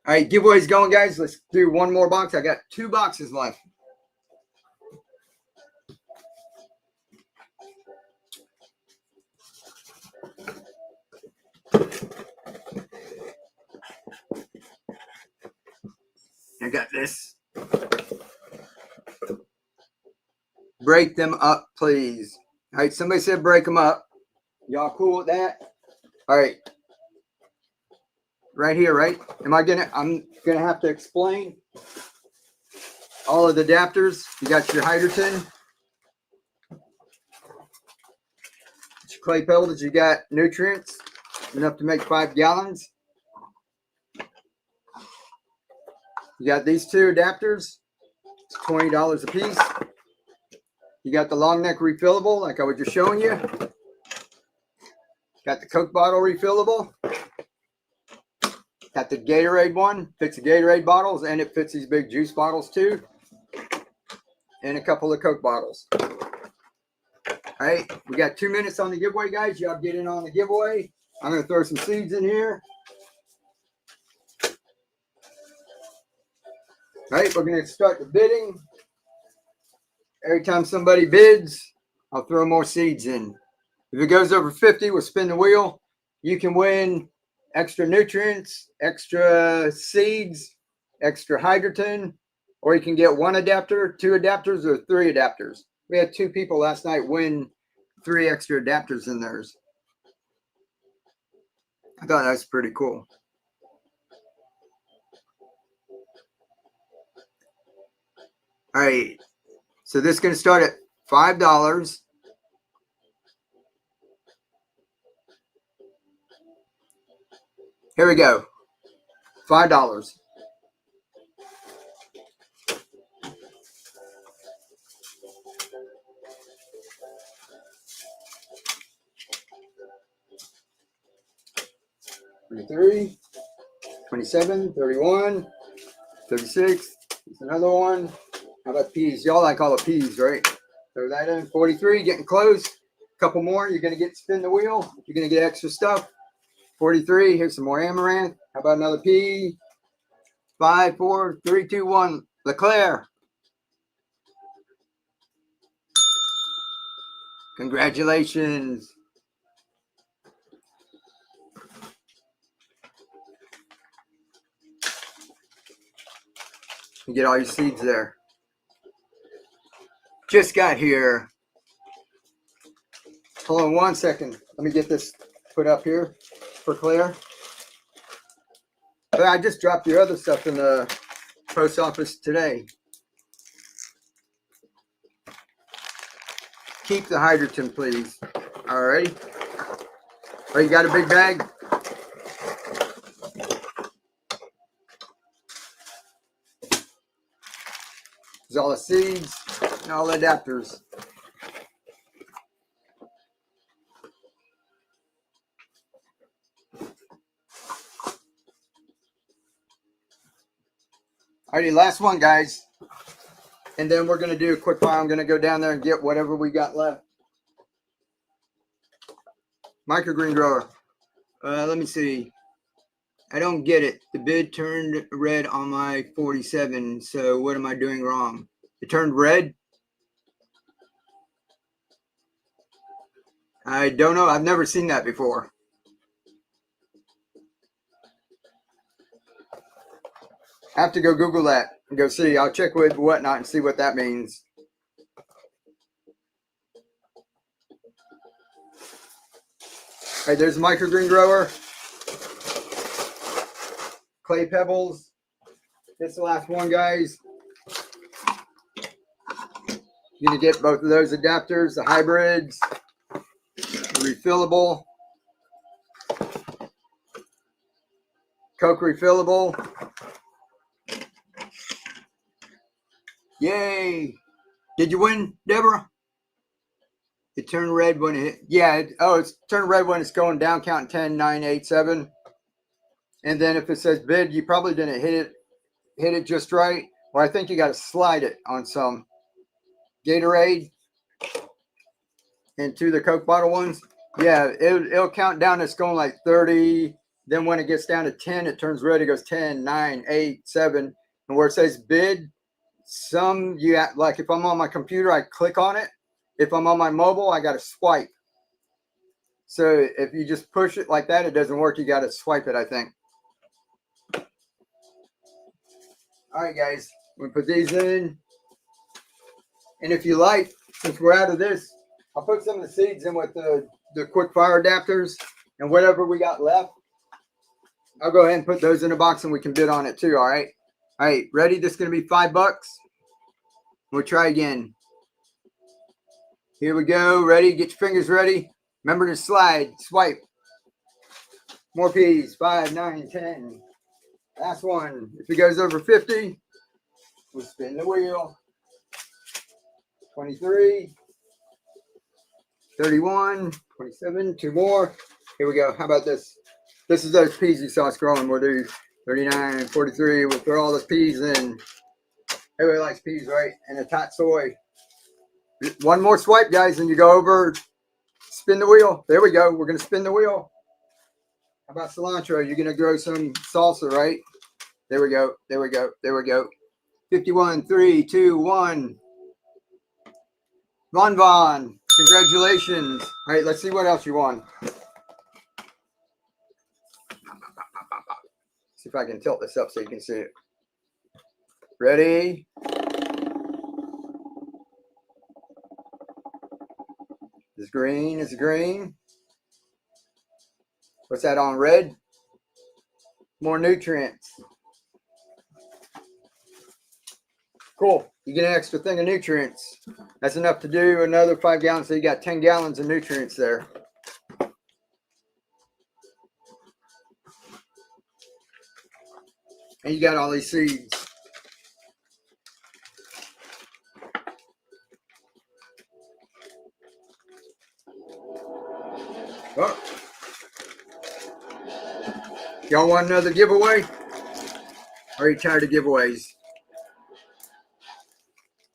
All right, giveaways going, guys. Let's do one more box. I got 2 boxes left. I got this. Break them up, please. All right, somebody said break them up. Y'all cool with that? All right. Right here, right? I'm gonna have to explain all of the adapters. You got your hydrogen, your clay pellets, you got nutrients, enough to make 5 gallons. You got these 2 adapters, it's $20 a piece. You got the long neck refillable, like I was just showing you. Got the Coke bottle refillable. Got the Gatorade one, fits the Gatorade bottles, and it fits these big juice bottles too. And a couple of Coke bottles. All right, we got 2 minutes on the giveaway, guys. Y'all get in on the giveaway. I'm going to throw some seeds in here. All right, we're going to start the bidding. Every time somebody bids, I'll throw more seeds in. If it goes over 50, we'll spin the wheel. You can win extra nutrients, extra seeds, extra hydrogen, or you can get 1 adapter, 2 adapters, or 3 adapters. We had 2 people last night win 3 extra adapters in theirs. I thought that was pretty cool. All right, so this is going to start at $5. Here we go. $5. $23, $27, $31, $36. There's another one. How about peas? Y'all like all the peas, right? Throw that in. $43, getting close. A couple more. You're going to get spin the wheel. You're going to get extra stuff. $43. Here's some more amaranth. How about another pea? 5, 4, 3, 2, 1. LeClaire. Congratulations. You get all your seeds there. Just got here. Hold on 1 second. Let me get this put up here for Claire. I just dropped your other stuff in the post office today. Keep the hydrogen, please. All right. Oh, you got a big bag? There's all the seeds and all the adapters. Alrighty, last one, guys. And then we're going to do a quick fire. I'm going to go down there and get whatever we got left. Microgreen grower. Let me see. I don't get it. The bid turned red on my 47. So what am I doing wrong? It turned red? I don't know. I've never seen that before. I have to go Google that and go see. I'll check with Whatnot and see what that means. All right, there's a microgreen grower. Clay pebbles. This is the last one, guys. You're going to get both of those adapters, the hybrids, refillable, Coke refillable. Yay! Did you win, Deborah? It turned red when it hit. Yeah, it's turned red when it's going down, counting 10, 9, 8, 7. And then if it says bid, you probably didn't hit it just right. Or I think you got to slide it on some Gatorade into the Coke bottle ones. Yeah, it'll count down. It's going like 30. Then when it gets down to 10, it turns red. It goes 10, 9, 8, 7. And where it says bid, like if I'm on my computer, I click on it. If I'm on my mobile, I got to swipe. So if you just push it like that, it doesn't work. You got to swipe it, I think. All right, guys, we put these in. And if you like, since we're out of this, I'll put some of the seeds in with the quick fire adapters and whatever we got left. I'll go ahead and put those in a box and we can bid on it too. All right. All right. Ready? This is going to be $5. We'll try again. Here we go. Ready? Get your fingers ready. Remember to slide, swipe. More peas. 5, 9, 10. Last one. If it goes over 50, we'll spin the wheel. 23, 31, 27, 2 more. Here we go. How about this? This is those peas you saw us growing. We'll do 39, 43. We'll throw all the peas in. Everybody likes peas, right? And a tot soy. One more swipe, guys, and you go over, spin the wheel. There we go. We're going to spin the wheel. How about cilantro? You're going to grow some salsa, right? There we go. There we go. There we go. 51, 3, 2, 1. Von. Congratulations. All right, let's see what else you won. See if I can tilt this up so you can see it. Ready? It's green. It's green. What's that on red? More nutrients. Cool. You get an extra thing of nutrients. That's enough to do another 5 gallons. So you got 10 gallons of nutrients there. And you got all these seeds. Oh. Y'all want another giveaway? Or are you tired of giveaways?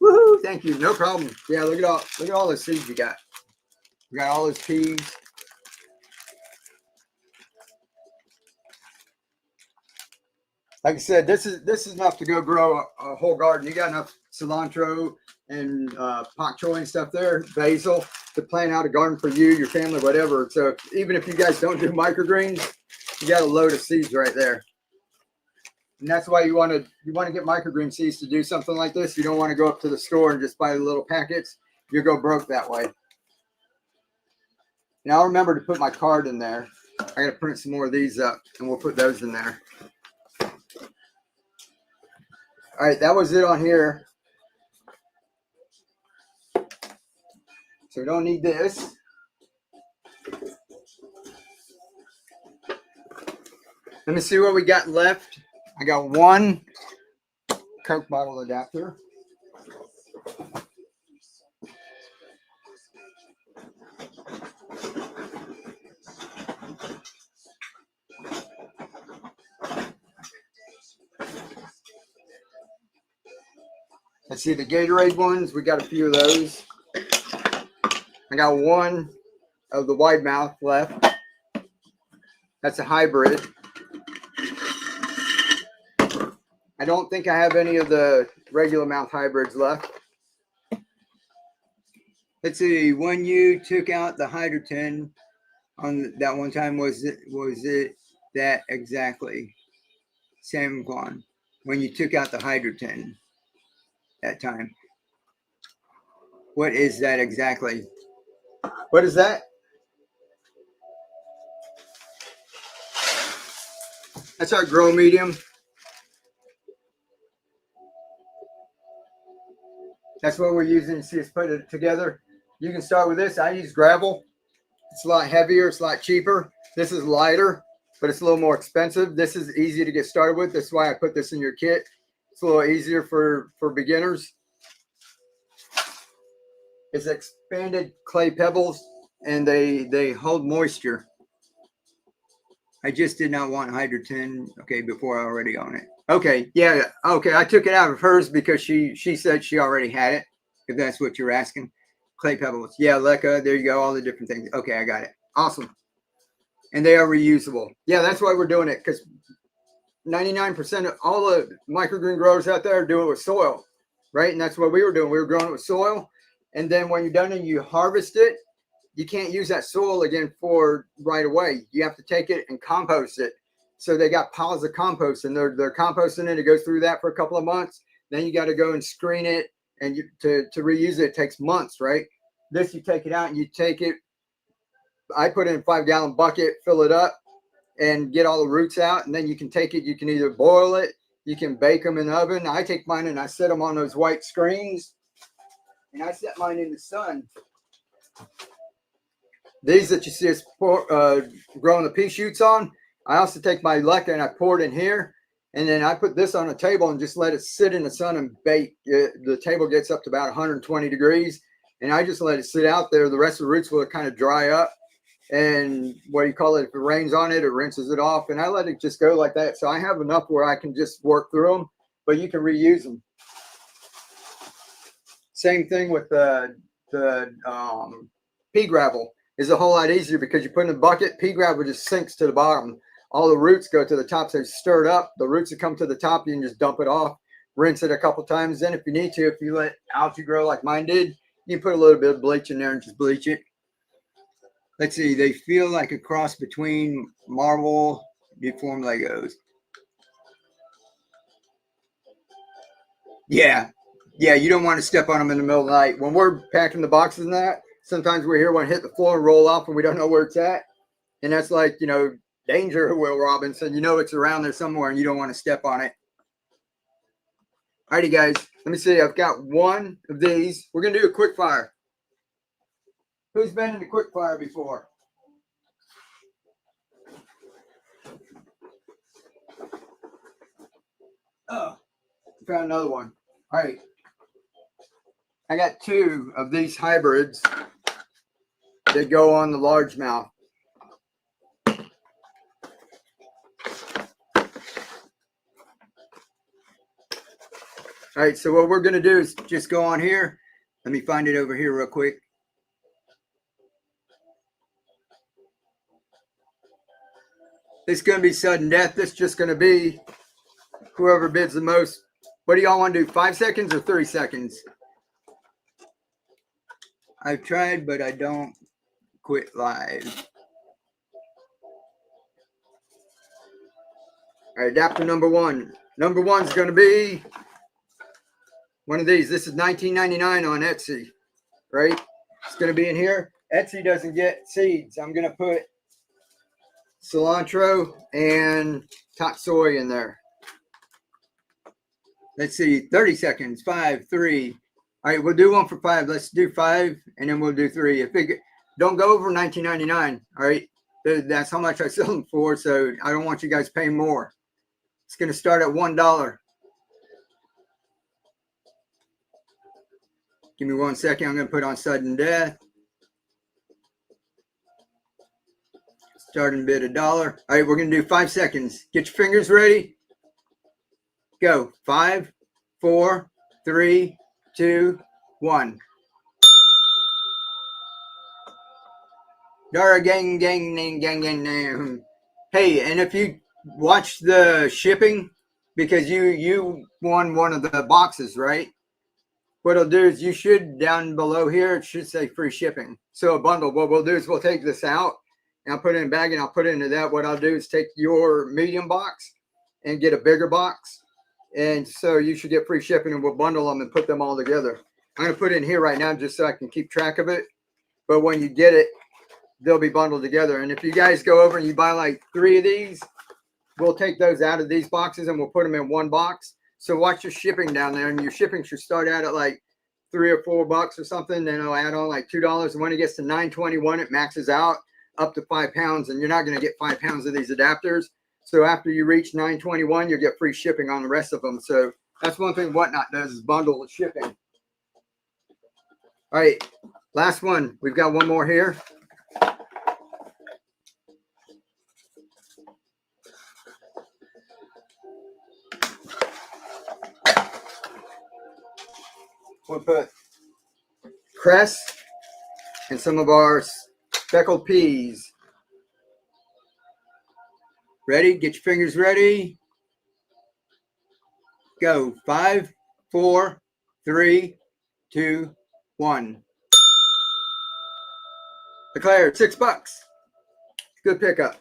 Woohoo! Thank you. No problem. Yeah, look at all the seeds you got. You got all those peas. Like I said, this is enough to go grow a whole garden. You got enough cilantro and pak choi and stuff there, basil, to plant out a garden for you, your family, whatever. So even if you guys don't do microgreens, you got a load of seeds right there. And that's why you want to get microgreen seeds to do something like this. You don't want to go up to the store and just buy the little packets. You'll go broke that way. Now I'll remember to put my card in there. I got to print some more of these up, and we'll put those in there. All right, that was it on here. So we don't need this. Let me see what we got left. I got one Coke bottle adapter. Let's see the Gatorade ones. We got a few of those. I got one of the wide mouth left. That's a hybrid. I don't think I have any of the regular mouth hybrids left. Let's see. When you took out the hydrogen on that one time, was it that exactly? Sam Kwan. When you took out the hydrogen that time. What is that exactly? What is that? That's our grow medium. That's what we're using to see us put it together. You can start with this. I use gravel. It's a lot heavier. It's a lot cheaper. This is lighter, but it's a little more expensive. This is easy to get started with. That's why I put this in your kit. It's a little easier for beginners. It's expanded clay pebbles, and they hold moisture. I just did not want hydrogen. Okay, before I already own it. Okay, yeah, okay. I took it out of hers because she said she already had it. If that's what you're asking, clay pebbles. Yeah, leca. There you go. All the different things. Okay, I got it. Awesome. And they are reusable. Yeah, that's why we're doing it, because 99% of all the microgreen growers out there do it with soil, right? And that's what we were doing. We were growing it with soil, and then when you're done and you harvest it, you can't use that soil again for right away. You have to take it and compost it. So they got piles of compost, and they're composting it. It goes through that for a couple of months. Then you got to go and screen it, and to reuse it takes months, right? This, you take it out and you take it. I put it in a 5-gallon bucket, fill it up, and get all the roots out. And then you can take it. You can either boil it, you can bake them in the oven. I take mine and I set them on those white screens, and I set mine in the sun. These that you see us growing the pea shoots on, I also take my leca and I pour it in here, and then I put this on a table and just let it sit in the sun and bake. The table gets up to about 120 degrees, and I just let it sit out there. The rest of the roots will kind of dry up, and what do you call it? If it rains on it, it rinses it off, and I let it just go like that. So I have enough where I can just work through them, but you can reuse them. Same thing with the pea gravel is a whole lot easier because you put in a bucket, pea gravel just sinks to the bottom. All the roots go to the top, so stir it up. The roots that come to the top, you can just dump it off, rinse it a couple times. Then if you need to, if you let algae grow like mine did, you can put a little bit of bleach in there and just bleach it. Let's see, they feel like a cross between marble deformed Legos. Yeah, you don't want to step on them in the middle of the night. When we're packing the boxes and that, sometimes we're here when hit the floor and roll off and we don't know where it's at. And that's like, danger, Will Robinson. It's around there somewhere and you don't want to step on it. Alrighty, guys. Let me see. I've got one of these. We're going to do a quick fire. Who's been in the quick fire before? Oh, found another one. All right. I got two of these hybrids that go on the largemouth. All right, so what we're going to do is just go on here. Let me find it over here real quick. This is going to be sudden death. This is just going to be whoever bids the most. What do y'all want to do, 5 seconds or 30 seconds? I've tried, but I don't quit live. All right, adapter number one. Number one is going to be one of these. This is $19.99 on Etsy, right? It's going to be in here. Etsy doesn't get seeds. I'm going to put cilantro and top soy in there. Let's see, 30 seconds, 5, 3. All right, we'll do one for 5. Let's do 5, and then we'll do 3. If it don't go over $19.99, all right? That's how much I sell them for, so I don't want you guys paying more. It's going to start at $1. Give me 1 second. I'm going to put on sudden death. Starting bid $1. All right, we're going to do 5 seconds. Get your fingers ready. Go. 5, 4, 3, 2, 1. Dara gang. Hey, and if you watch the shipping, because you won one of the boxes, right? What it'll do is you should, down below here, it should say free shipping. So a bundle, what we'll do is we'll take this out and I'll put it in a bag and I'll put it into that. What I'll do is take your medium box and get a bigger box. And so you should get free shipping, and we'll bundle them and put them all together. I'm going to put it in here right now just so I can keep track of it. But when you get it, they'll be bundled together. And if you guys go over and you buy like 3 of these, we'll take those out of these boxes and we'll put them in one box. So watch your shipping down there, and your shipping should start out at like $3 or $4 or something. Then it'll add on like $2. And when it gets to $9.21, it maxes out up to 5 pounds. And you're not going to get 5 pounds of these adapters. So after you reach $9.21, you'll get free shipping on the rest of them. So that's one thing Whatnot does, is bundle the shipping. All right, last one. We've got one more here. We'll put cress and some of our speckled peas. Ready? Get your fingers ready. Go. 5, 4, 3, 2, 1. Declared $6. Good pickup.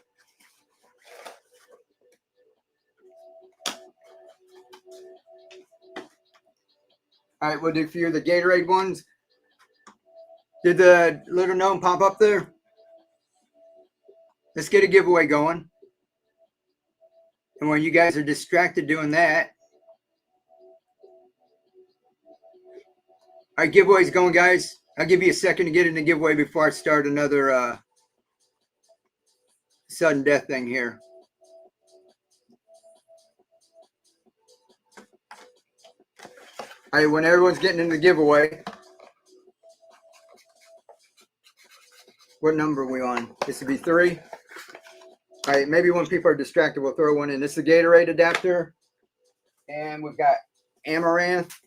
All right, we'll do a few of the Gatorade ones. Did the little gnome pop up there? Let's get a giveaway going. And when you guys are distracted doing that, all right, giveaway's going, guys. I'll give you a second to get in the giveaway before I start another sudden death thing here. All right, when everyone's getting in the giveaway, What number are we on? This would be 3. All right, maybe when people are distracted, we'll throw one in. This is a Gatorade adapter. And we've got amaranth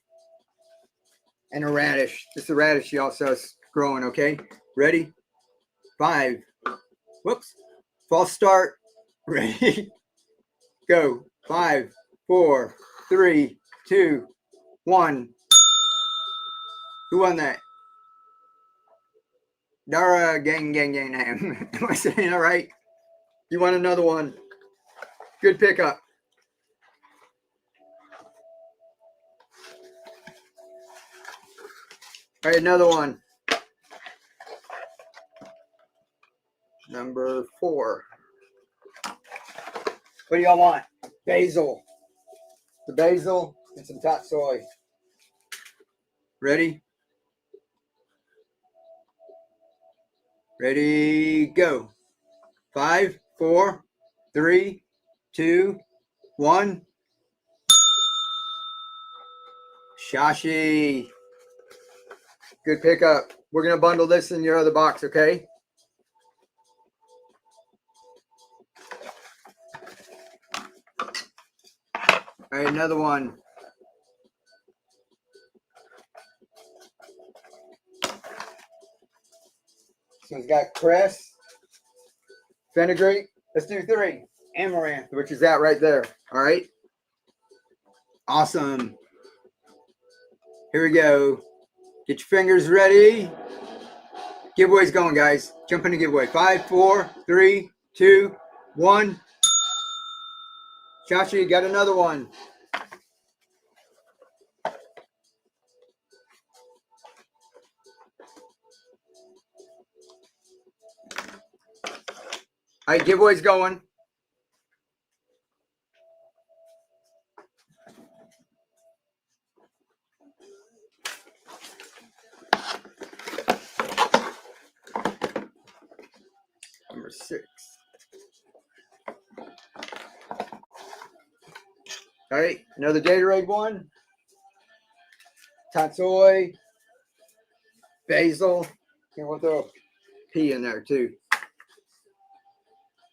and a radish. This is a radish you also is growing, okay? Ready? 5. Whoops. False start. Ready? Go. 5, 4, 3, 2, 1. Who won that? Dara gang name. Am I saying all right? You want another one? Good pickup. All right, another one. Number 4. What do y'all want? Basil. The basil and some top soy. Ready? Ready, go. 5, 4, 3, 2, 1. Shashi. Good pickup. We're going to bundle this in your other box, okay? All right, another one. So it's got cress, fenugreek. Let's do 3. Amaranth, which is that right there. All right. Awesome. Here we go. Get your fingers ready. Giveaway's going, guys. Jump into giveaway. 5, 4, 3, 2, 1. Shashi, you got another one. All right, giveaway's going. Number 6. All right, another Gatorade one. Tatsoi, basil. And we'll throw a pea in there too.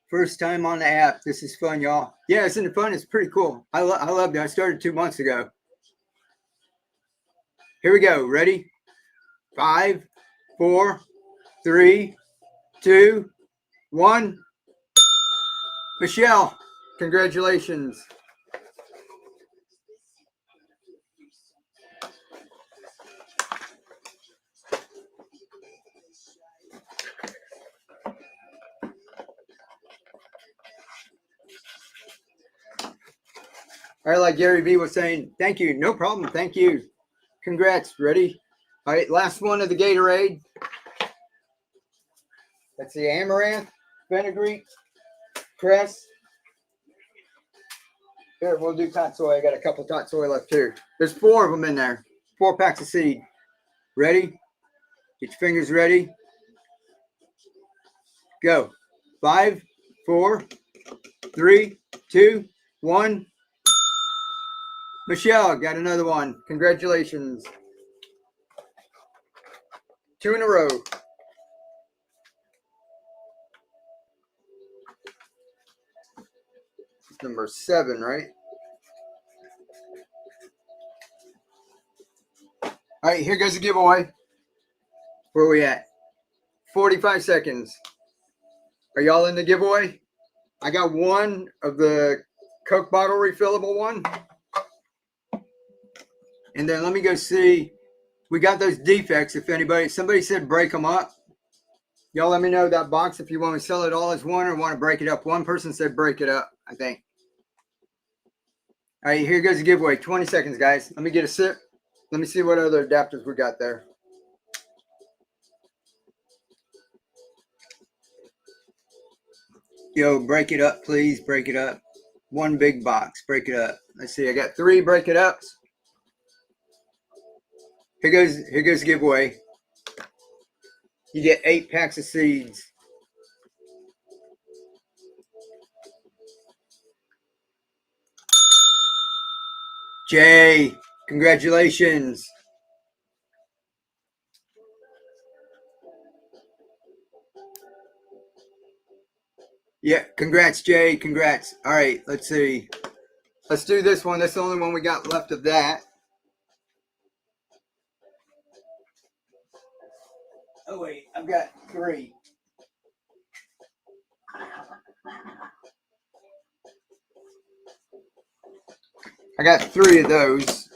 First time on the app. This is fun, y'all. Yeah, isn't it fun? It's pretty cool. I loved it. I started 2 months ago. Here we go. Ready? 5, 4, 3, 2, 1. Michelle, congratulations. All right, like Gary V was saying, thank you. No problem. Thank you. Congrats. Ready? All right, last one of the Gatorade. That's the amaranth, fenugreek, cress. Here, we'll do tatsoi. I got a couple tatsoi left too. There's 4 of them in there. 4 packs of seed. Ready? Get your fingers ready. Go. 5, 4, 3, 2, 1. Michelle, got another one. Congratulations. 2 in a row. Number 7, right? All right, here goes the giveaway. Where are we at? 45 seconds. Are y'all in the giveaway? I got one of the Coke bottle refillable one. And then let me go see. We got those defects. If somebody said break them up. Y'all let me know that box if you want to sell it all as one or want to break it up. One person said break it up, I think. All right, here goes the giveaway. 20 seconds, guys. Let me get a sip. Let me see what other adapters we got there. Yo, break it up, please. Break it up. One big box. Break it up. Let's see. I got 3 break it ups. Here goes the giveaway. You get 8 packs of seeds. Jay, congratulations. Yeah, congrats, Jay. Congrats. All right, let's see. Let's do this one. That's the only one we got left of that. Oh, wait, I've got 3. I got 3 of those.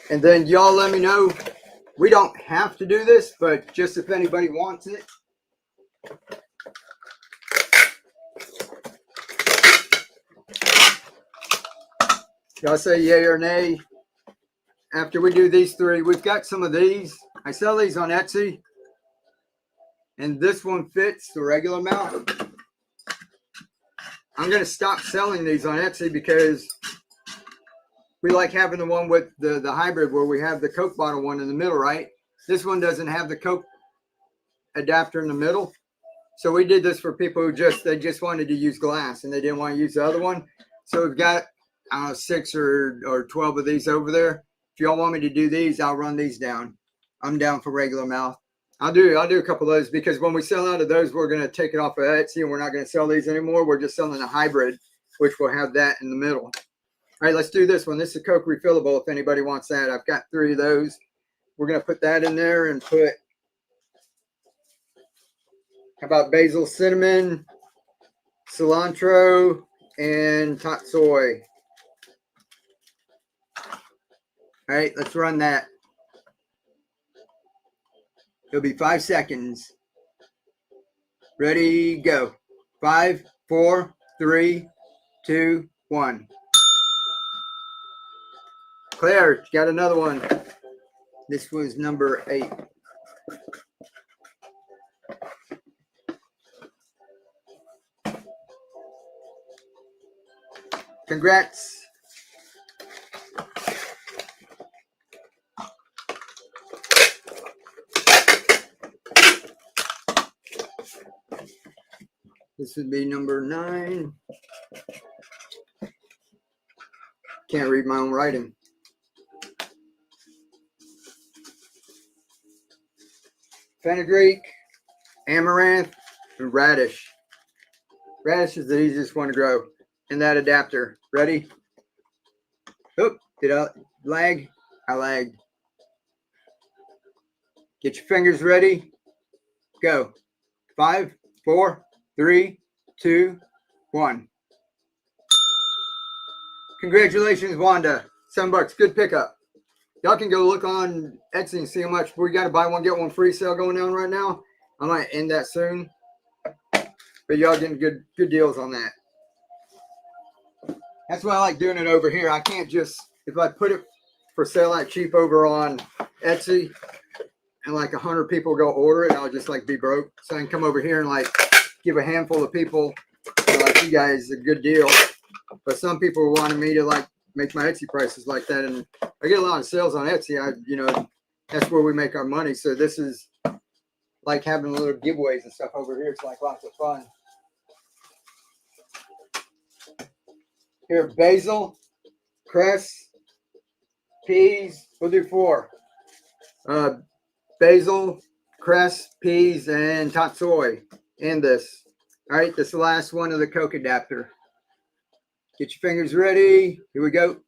And then y'all let me know. We don't have to do this, but just if anybody wants it. Y'all say yay or nay. After we do these 3, we've got some of these. I sell these on Etsy. And this one fits the regular amount. I'm going to stop selling these on Etsy because we like having the one with the hybrid where we have the Coke bottle one in the middle, right? This one doesn't have the Coke adapter in the middle. So we did this for people who they just wanted to use glass and they didn't want to use the other one. So we've got, I don't know, 6 or 12 of these over there. If y'all want me to do these, I'll run these down. I'm down for regular mouth. I'll do a couple of those because when we sell out of those, we're going to take it off of Etsy and we're not going to sell these anymore. We're just selling a hybrid, which will have that in the middle. All right, let's do this one. This is a Coke refillable if anybody wants that. I've got 3 of those. We're going to put that in there and put, how about basil, cinnamon, cilantro, and tatsoi. All right, let's run that. It'll be 5 seconds. Ready, go. 5, 4, 3, 2, 1. Claire, got another one. This was number 8. Congrats. This would be number 9. Can't read my own writing. Fenugreek, amaranth, and radish. Radish is the easiest one to grow. And that adapter. Ready? Oop, did I lag? I lagged. Get your fingers ready. Go. 5, 4, 3, 2, 1. Congratulations, Wanda. $7. Good pickup. Y'all can go look on Etsy and see how much. We got a buy one, get one free sale going on right now. I might end that soon. But y'all getting good deals on that. That's why I like doing it over here. I can't just, if I put it for sale like cheap over on Etsy and like 100 people go order it, I'll just like be broke. So I can come over here and like give a handful of people like you guys a good deal. But some people wanted me to like make my Etsy prices like that. And I get a lot of sales on Etsy. That's where we make our money. So this is like having little giveaways and stuff over here. It's like lots of fun. Here, basil, cress, peas. We'll do 4. Basil, cress, peas, and tatsoi in this. All right, this is the last one of the Coke adapter. Get your fingers ready. Here we go.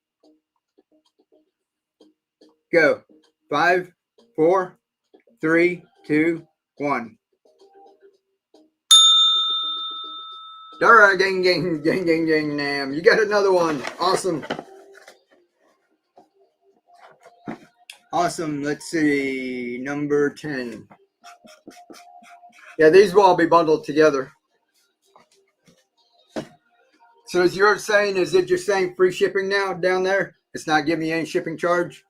Go. 5, 4, 3, 2, 1. Dara, gang, gang, gang, gang, gang, nam. You got another one. Awesome. Awesome. Let's see. Number 10. Yeah, these will all be bundled together. So as you're saying, is it just saying free shipping now down there? It's not giving you any shipping charge?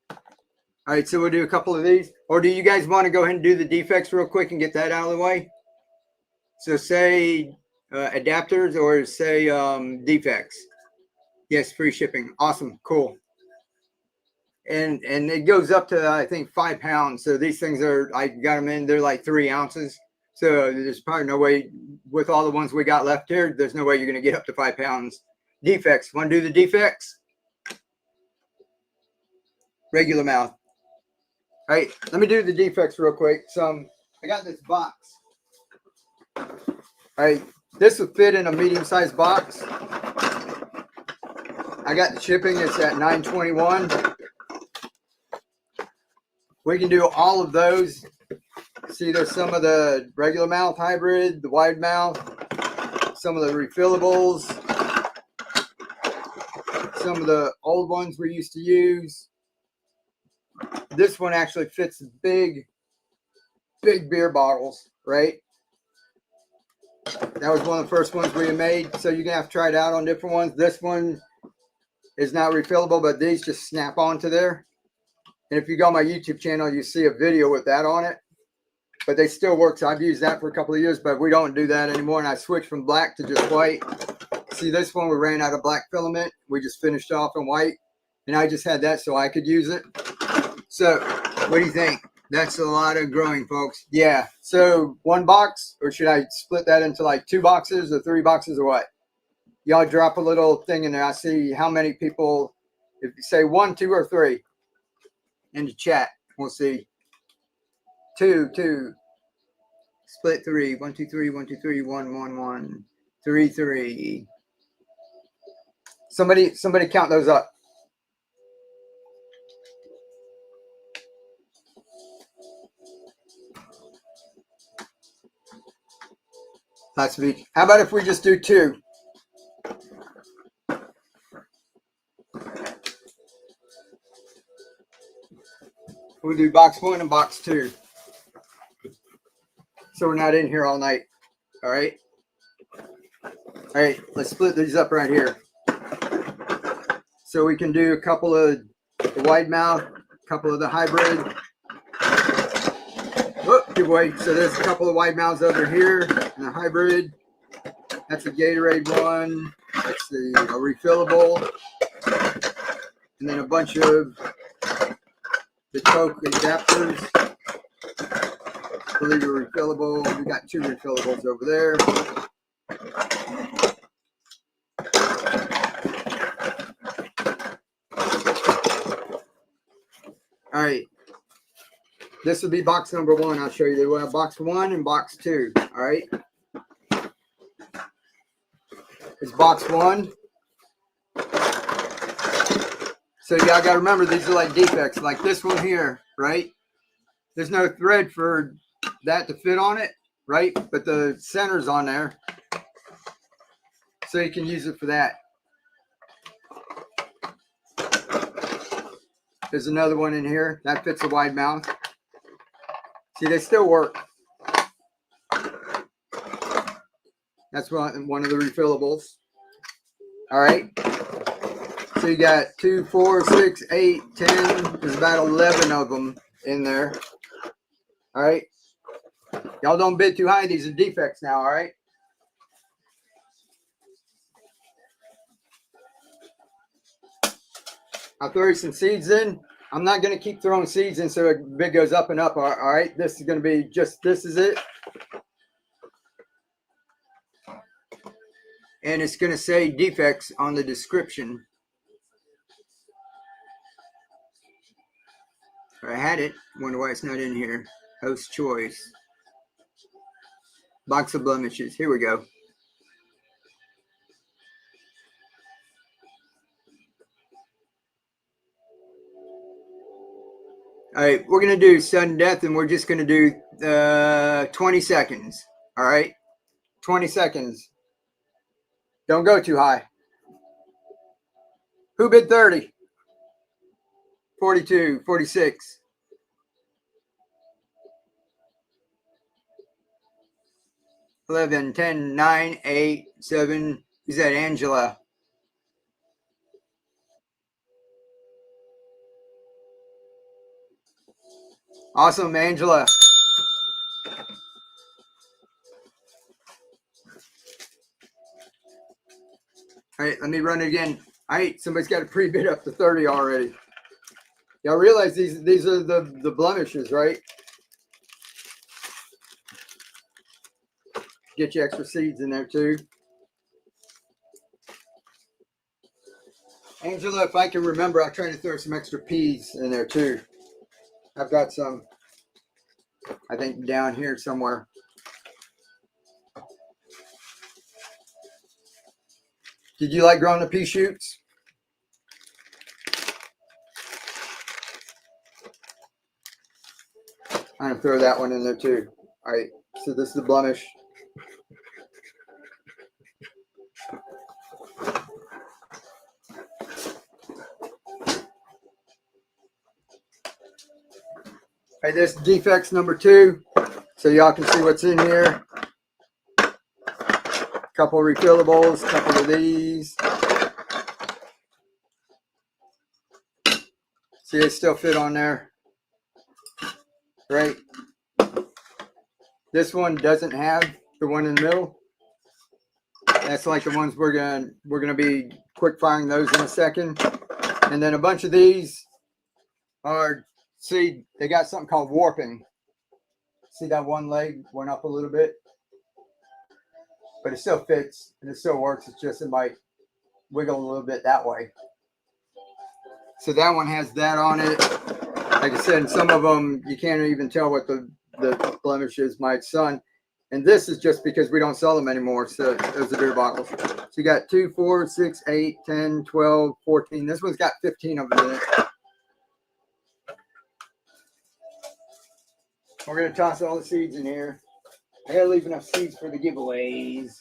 All right, so we'll do a couple of these. Or do you guys want to go ahead and do the defects real quick and get that out of the way? So say adapters or say defects. Yes, free shipping. Awesome, cool. And it goes up to, I think, 5 pounds. So these things are, I got them in, they're like 3 ounces. So there's probably no way, with all the ones we got left here, there's no way you're going to get up to 5 pounds. Defects. Want to do the defects? Regular mouth. All right, let me do the defects real quick. I got this box. All right, this will fit in a medium-sized box. I got the shipping. It's at $9.21. We can do all of those. See, there's some of the regular mouth hybrid, the wide mouth, some of the refillables, some of the old ones we used to use. This one actually fits big beer bottles, right? That was one of the first ones we made, so you're gonna have to try it out on different ones. This one is not refillable, but these just snap onto there. And if you go on my YouTube channel, you see a video with that on it. But they still work, so I've used that for a couple of years, but we don't do that anymore. And I switched from black to just white. See, this one we ran out of black filament. We just finished off in white, and I just had that so I could use it. So what do you think? That's a lot of growing, folks. Yeah. So one box, or should I split that into like 2 boxes or 3 boxes or what? Y'all drop a little thing in there. I see how many people, if you say 1, 2, or 3 in the chat, we'll see. 2. Split 3. 1, 2, 3. 1, 2, 3. 1, 1, 1. 3, 3. Somebody count those up. Last week. How about if we just do 2? We'll do box 1 and box 2. So we're not in here all night. All right. All right. Let's split these up right here. So we can do a couple of the wide mouth, a couple of the hybrid. Whoop, good boy. So there's a couple of wide mouths over here and a hybrid. That's a Gatorade one. That's the refillable. And then a bunch of the Coke adapters. I believe are refillable. We got 2 refillables over there. All right. This will be box number 1. I'll show you. We'll have box 1 and box 2. All right. It's box 1. So y'all got to remember, these are like defects. Like this one here, right? There's no thread for that to fit on it, right? But the center's on there. So you can use it for that. There's another one in here. That fits a wide mouth. See, they still work. That's one of the refillables. All right. So you got 2, 4, 6, 8, 10. There's about 11 of them in there. All right. Y'all don't bid too high. These are defects now. All right. I'll throw you some seeds in. I'm not going to keep throwing seeds in so the bid goes up and up. All right. This is going to be just, this is it. And it's going to say defects on the description. I had it. Wonder why it's not in here. Host choice. Box of blemishes. Here we go. All right, we're going to do sudden death, and we're just going to do 20 seconds. All right, 20 seconds. Don't go too high. Who bid 30? 42, 46. 11, 10, 9, 8, 7. Is that Angela? Awesome, Angela. All right, let me run it again. All right, somebody's got a pre-bid up to 30 already. Y'all realize these are the blemishes, right? Get you extra seeds in there too. Angela, if I can remember, I'll try to throw some extra peas in there too. I've got some, I think, down here somewhere. Did you like growing the pea shoots? I'm gonna throw that one in there too. All right, so this is the blemish. All right, this defects number 2, so y'all can see what's in here. Couple refillables, couple of these. See, they still fit on there. Right. This one doesn't have the one in the middle. That's like the ones we're gonna be quick firing those in a second. And then a bunch of these are, see, they got something called warping. See that one leg went up a little bit, but it still fits and it still works. It's just it might wiggle a little bit that way. So that one has that on it. Like I said, some of them you can't even tell what the blemish is. My son, and this is just because we don't sell them anymore. So those are beer bottles. So you got 2, 4, 6, 8, 10, 12, 14. This one's got 15 of them in it. We're going to toss all the seeds in here. I got to leave enough seeds for the giveaways.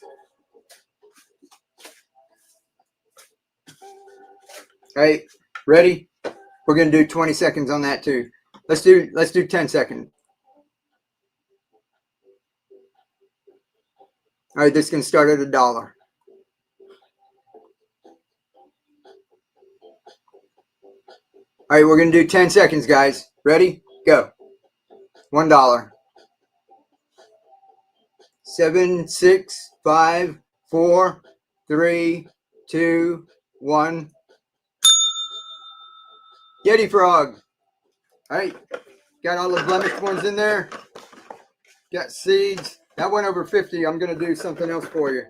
All right, ready? We're going to do 20 seconds on that too. Let's do 10 seconds. All right, this can start at $1. All right, we're going to do 10 seconds, guys. Ready? Go. $1. 7, 6, 5, 4, 3, 2, 1. Yeti frog. All right, got all the blemished ones in there. Got seeds. That went over 50. I'm going to do something else for you.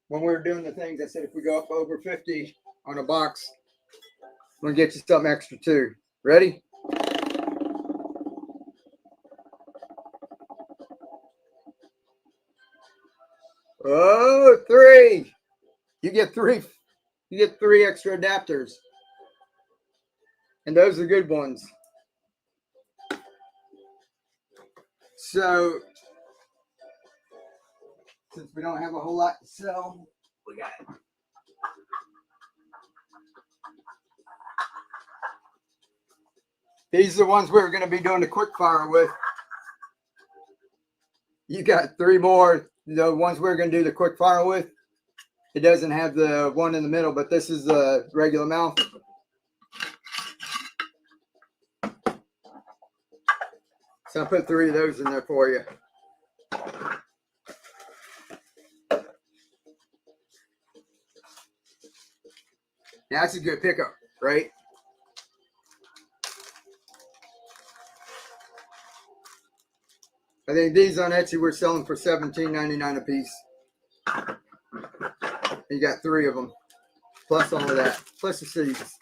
When we were doing the things, I said if we go up over 50 on a box, I'm going to get you something extra too. Ready? Oh, 3. You get 3. You get 3 extra adapters. And those are good ones. So, since we don't have a whole lot to sell, we got it. These are the ones we're going to be doing the quick fire with. You got 3 more. The ones we're going to do the quick fire with. It doesn't have the one in the middle, but this is the regular mouth. So I put 3 of those in there for you. Now, that's a good pickup, right? I think these on Etsy we're selling for $17.99 a piece. You got 3 of them, plus all of that, plus the seeds.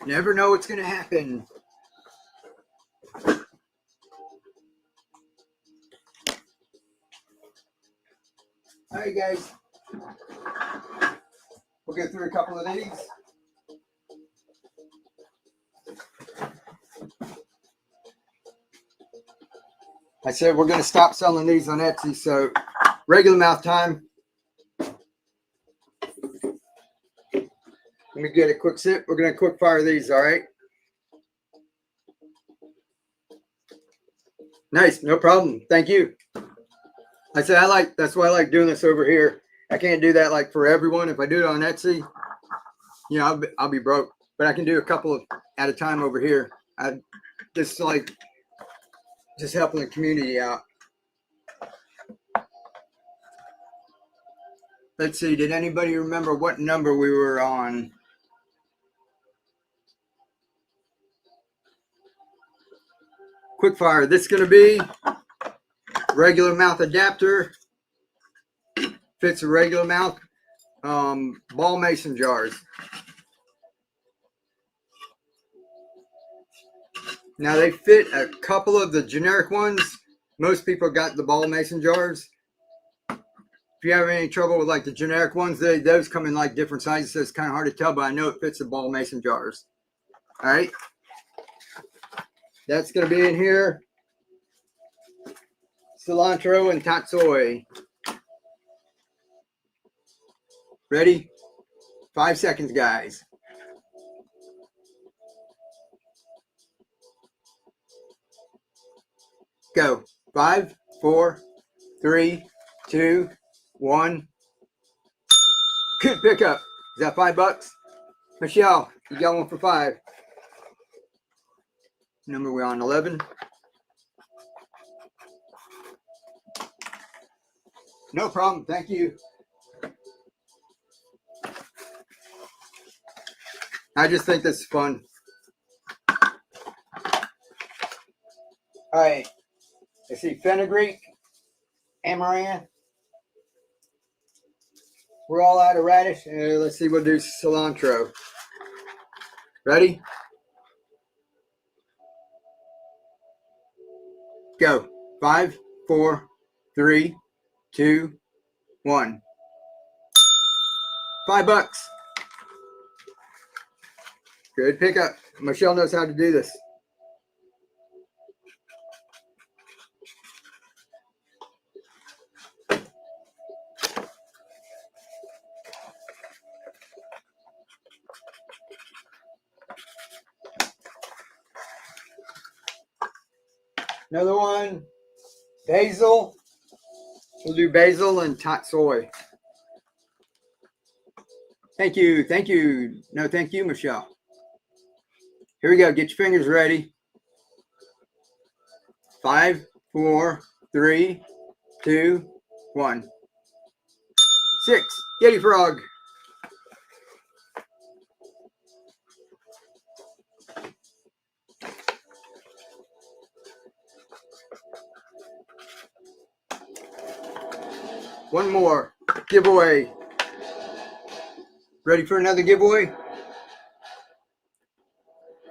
Never know what's going to happen. All right, guys. We'll get through a couple of these. I said we're going to stop selling these on Etsy, so regular mouth time. Let me get a quick sip. We're going to quick fire these, all right? Nice, no problem. Thank you. I said that's why I like doing this over here. I can't do that like for everyone. If I do it on Etsy, you know, I'll be broke. But I can do a couple at a time over here. I just like helping the community out. Let's see. Did anybody remember what number we were on? Quick fire. This is going to be regular mouth adapter. Fits a regular mouth. Ball mason jars. Now they fit a couple of the generic ones. Most people got the ball mason jars. If you have any trouble with like the generic ones, those come in like different sizes, so it's kind of hard to tell, but I know it fits the ball mason jars. All right. That's going to be in here. Cilantro and tatsoi. Ready? 5 seconds, guys. Go. 5, 4, 3, 2, 1. Good pickup. Is that $5? Michelle, you got one for 5. Number we're on 11. No problem. Thank you. I just think this is fun. All right. Let's see. Fenugreek, amaranth. We're all out of radish. Let's see. We'll do cilantro. Ready? Go. 5, 4, 3, 2, 1. $5. Good pickup. Michelle knows how to do this. Another one. Basil. We'll do basil and tatsoi. Thank you. Thank you. No, thank you, Michelle. Here we go. Get your fingers ready. 5, 4, 3, 2, 1. 6. Kitty frog. One more giveaway. Ready for another giveaway?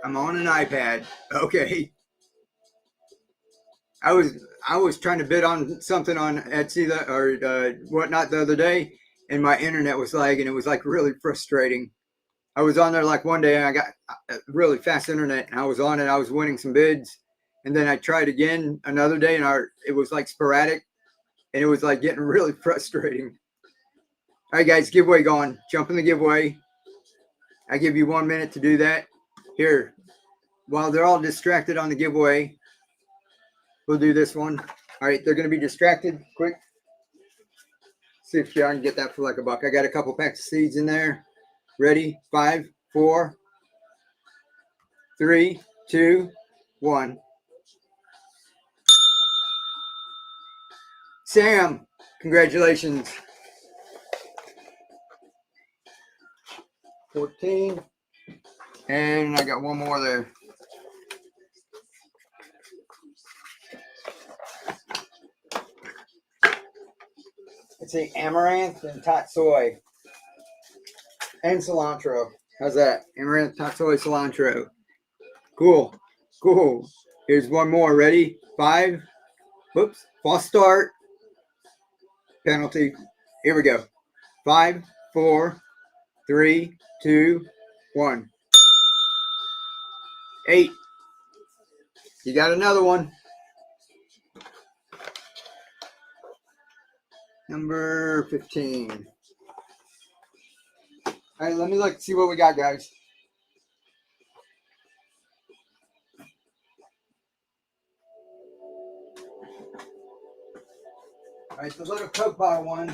I'm on an iPad. Okay. I was trying to bid on something on Etsy or whatnot the other day, and my internet was lagging. It was like really frustrating. I was on there like one day, and I got really fast internet, and I was on it. I was winning some bids, and then I tried again another day, and it was like sporadic, and it was like getting really frustrating. All right, guys, giveaway going. Jump in the giveaway. I give you 1 minute to do that. Here, while they're all distracted on the giveaway, we'll do this one. All right, they're going to be distracted. Quick. See if I can get that for like $1. I got a couple packs of seeds in there. Ready? 5, 4, 3, 2, 1. Sam, congratulations. 14. And I got one more there. Let's see, amaranth and tatsoi. And cilantro. How's that? Amaranth, tatsoi, cilantro. Cool. Cool. Here's one more. Ready? 5. Whoops. False start. Penalty. Here we go. 5, 4, 3, 2, 1. 8. You got another one. Number 15. All right, let me look, see what we got, guys. All right, the little Coke bottle ones.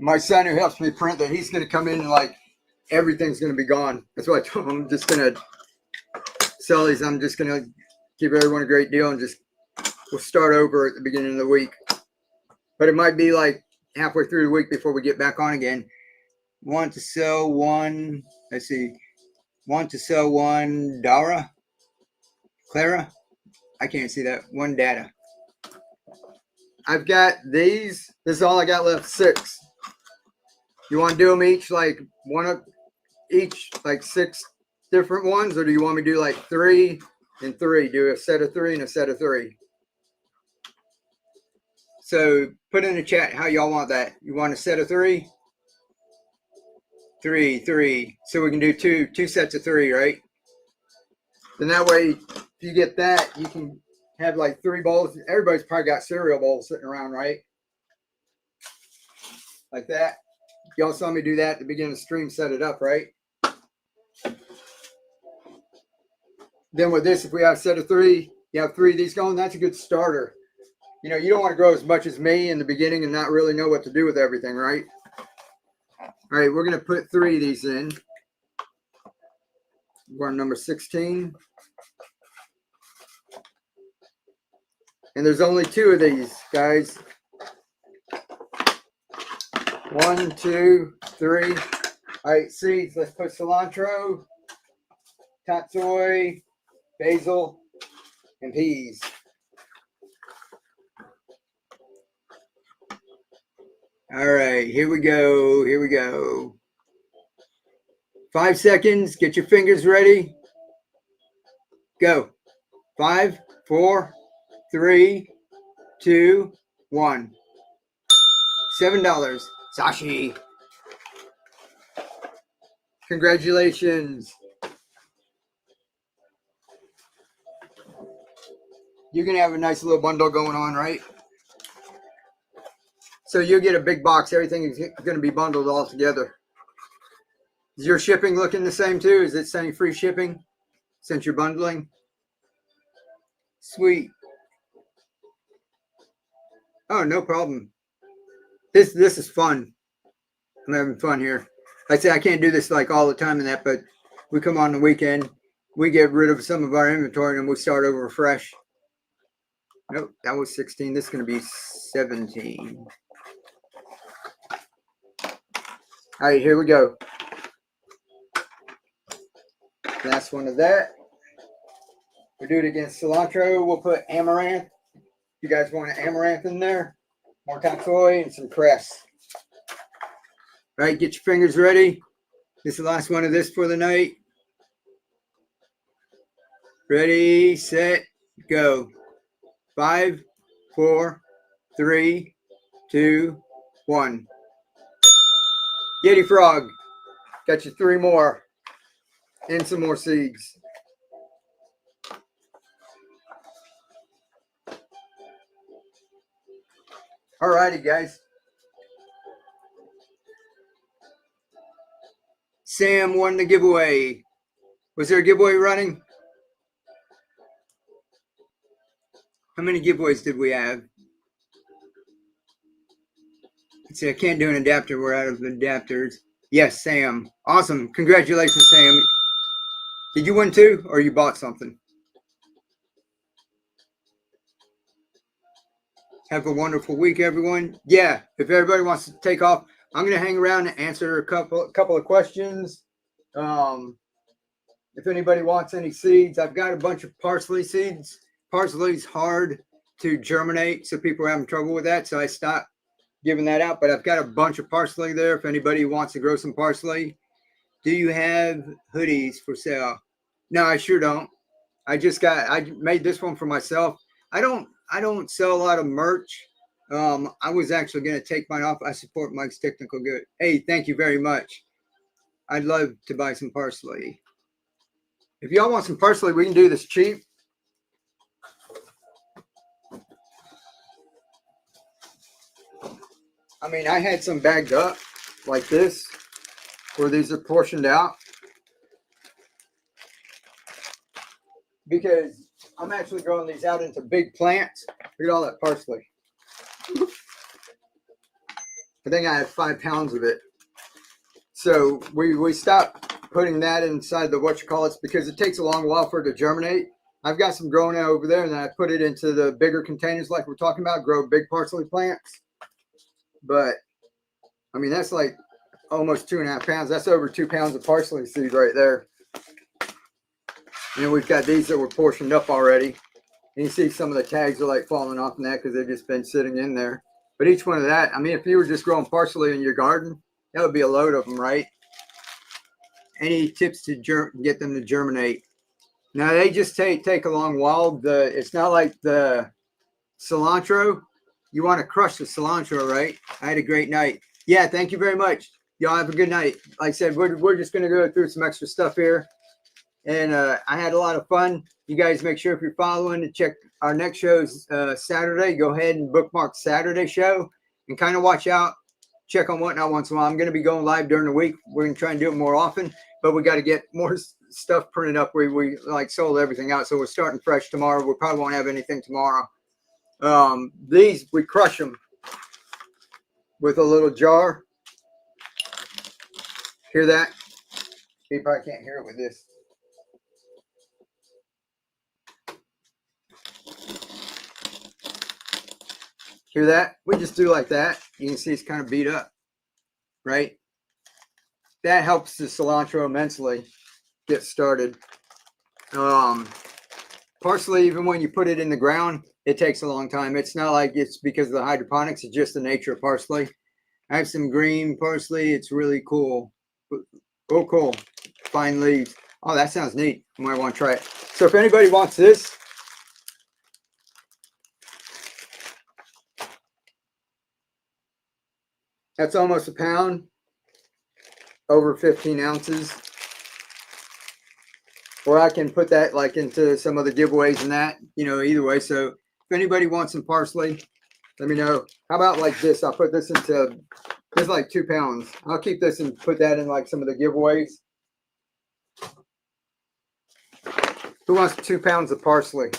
My son who helps me print that, he's going to come in and like everything's going to be gone. That's why I told him I'm just going to sell these. I'm just going to give everyone a great deal and just we'll start over at the beginning of the week. But it might be like halfway through the week before we get back on again. Want to sell one. Let's see. Want to sell one Dara? Clara? I can't see that. One data. I've got these. This is all I got left. 6. You want to do them each like one of each, like 6 different ones, or do you want me to do like 3 and 3? Do a set of 3 and a set of 3. So put in the chat how y'all want that. You want a set of 3? 3, 3. So we can do two sets of 3, right? Then that way, if you get that, you can have like 3 bowls. Everybody's probably got cereal bowls sitting around, right? Like that. Y'all saw me do that at the beginning of the stream, set it up, right? Then with this, if we have a set of 3, you have 3 of these going, that's a good starter. You know, you don't want to grow as much as me in the beginning and not really know what to do with everything, right? All right, we're going to put 3 of these in. We're on number 16. And there's only 2 of these, guys. 1, 2, 3. All right, seeds. Let's put cilantro, tatsoi, basil, and peas. All right, here we go. Here we go. 5 seconds. Get your fingers ready. Go. 5, 4, 3, 2, 1. $7. Sashi. Congratulations. You're going to have a nice little bundle going on, right? So you'll get a big box. Everything is going to be bundled all together. Is your shipping looking the same too? Is it saying free shipping since you're bundling? Sweet. Oh, no problem. This is fun. I'm having fun here. Like I say I can't do this like all the time and that, but we come on the weekend, we get rid of some of our inventory and we start over fresh. Nope, that was 16. This is going to be 17. All right, here we go. Last one of that. We'll do it against cilantro. We'll put amaranth. You guys want an amaranth in there? More tatsoi and some cress. All right, get your fingers ready. This is the last one of this for the night. Ready, set, go. 5, 4, 3, 2, 1. Yeti frog. Got you 3 more. And some more seeds. All righty, guys. Sam won the giveaway. Was there a giveaway running? How many giveaways did we have? Let's see, I can't do an adapter. We're out of adapters. Yes, Sam. Awesome. Congratulations, Sam. Did you win too, or you bought something? Have a wonderful week, everyone. Yeah, if everybody wants to take off, I'm going to hang around and answer a couple of questions. If anybody wants any seeds, I've got a bunch of parsley seeds. Parsley's hard to germinate, so people are having trouble with that, so I stopped giving that out. But I've got a bunch of parsley there if anybody wants to grow some parsley. Do you have hoodies for sale? No, I sure don't. I made this one for myself. I don't sell a lot of merch. I was actually going to take mine off. I support Mike's Technical Good. Hey, thank you very much. I'd love to buy some parsley. If y'all want some parsley, we can do this cheap. I mean, I had some bagged up like this, where these are portioned out. Because I'm actually growing these out into big plants. Look at all that parsley. I think I have 5 pounds of it. So we stopped putting that inside the whatchamacallits because it takes a long while for it to germinate. I've got some growing out over there, and then I put it into the bigger containers like we're talking about, grow big parsley plants. But, I mean, that's like almost 2.5 pounds. That's over 2 pounds of parsley seed right there. And then we've got these that were portioned up already. And you see some of the tags are like falling off in that because they've just been sitting in there. But each one of that, I mean, if you were just growing parsley in your garden, that would be a load of them, right? Any tips to get them to germinate? Now they just take a long while. It's not like the cilantro. You want to crush the cilantro, right? I had a great night. Yeah, thank you very much. Y'all have a good night. Like I said, we're just going to go through some extra stuff here. And I had a lot of fun. You guys make sure if you're following to check our next show's Saturday. Go ahead and bookmark Saturday show and kind of watch out. Check on Whatnot once in a while. I'm going to be going live during the week. We're going to try and do it more often, but we got to get more stuff printed up. We like sold everything out, so we're starting fresh tomorrow. We probably won't have anything tomorrow. These, we crush them with a little jar. Hear that? You probably can't hear it with this. Hear that? We just do like that. You can see it's kind of beat up, right? That helps the cilantro immensely get started. Parsley, even when you put it in the ground, it takes a long time. It's not like it's because of the hydroponics. It's just the nature of parsley. I have some green parsley. It's really cool. Oh, cool. Fine leaves. Oh, that sounds neat. You might want to try it. So if anybody wants this, that's almost a pound, over 15 ounces. Or I can put that like into some of the giveaways and that, you know, either way. So if anybody wants some parsley, let me know. How about like this? I'll put this into, this is like 2 pounds. I'll keep this and put that in like some of the giveaways. Who wants 2 pounds of parsley?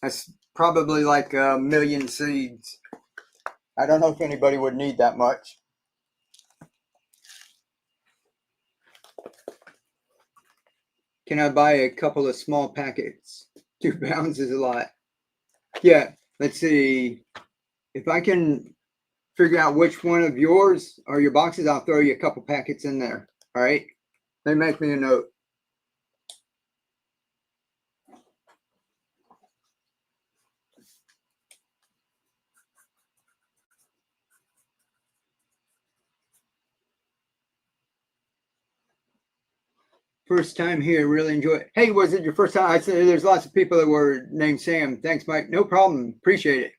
That's probably like 1 million seeds. I don't know if anybody would need that much. Can I buy a couple of small packets? 2 pounds is a lot. Yeah, let's see. If I can figure out which one of yours or your boxes, I'll throw you a couple packets in there. All right? They make me a note. First time here, really enjoy it. Hey, was it your first time? I said there's lots of people that were named Sam. Thanks, Mike. No problem. Appreciate it.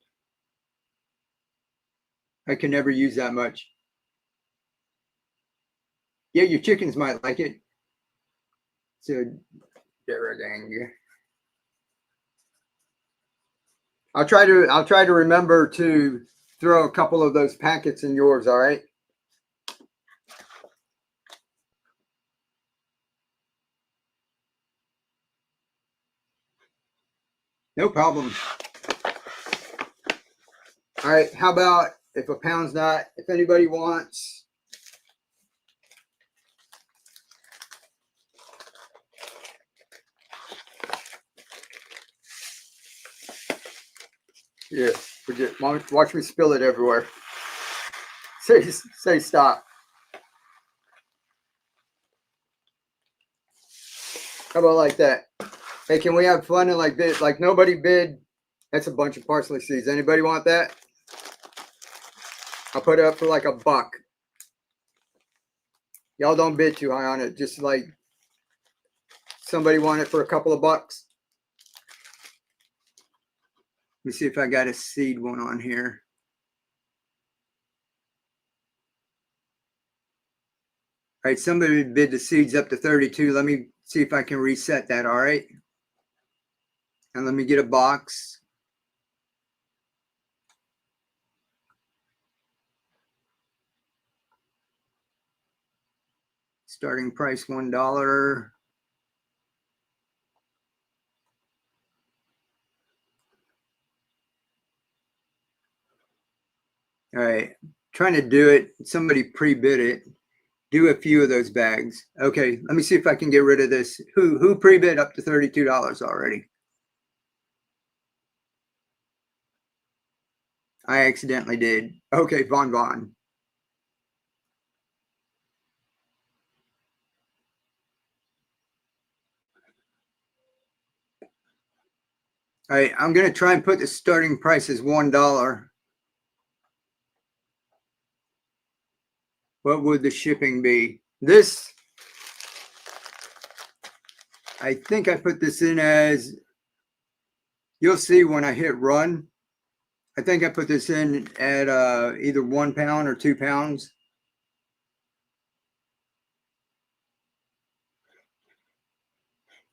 I can never use that much. Yeah, your chickens might like it. So, I'll try to remember to throw a couple of those packets in yours. All right. No problem. All right. How about if a pound's not, if anybody wants. Yeah, forget. Watch me spill it everywhere. Say stop. How about like that? Hey, can we have fun and like this? Like nobody bid. That's a bunch of parsley seeds. Anybody want that? I'll put it up for like $1. Y'all don't bid too high on it. Just like somebody want it for a couple of bucks. Let me see if I got a seed one on here. All right, somebody bid the seeds up to 32. Let me see if I can reset that. All right. And let me get a box. Starting price $1. All right, trying to do it. Somebody pre-bid it. Do a few of those bags. Okay, let me see if I can get rid of this. Who pre-bid up to $32 already? I accidentally did. Okay, Von. All right, I'm going to try and put the starting price as $1. What would the shipping be? This, I think I put this in as, you'll see when I hit run. I think I put this in at either 1 pound or 2 pounds.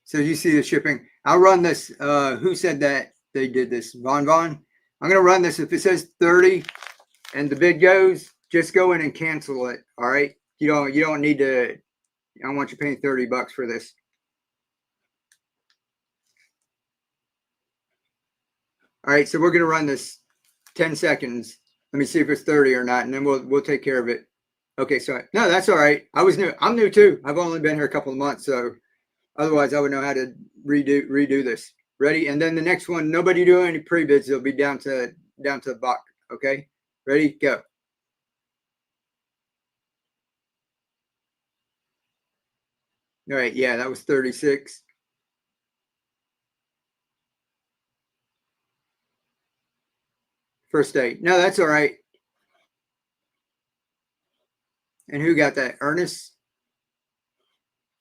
So you see the shipping. I'll run this. Who said that they did this? Von. I'm going to run this. If it says 30 and the bid goes, just go in and cancel it. All right. You don't need to. I don't want you paying $30 for this. All right. So we're going to run this 10 seconds. Let me see if it's 30 or not, and then we'll take care of it. Okay. So no, that's all right. I was new. I'm new too. I've only been here a couple of months, so otherwise I would know how to redo this. Ready? And then the next one, nobody doing any pre-bids. It'll be down to the buck. Okay. Ready? Go. All right. Yeah, that was 36. First date. No, that's all right. And who got that? Ernest?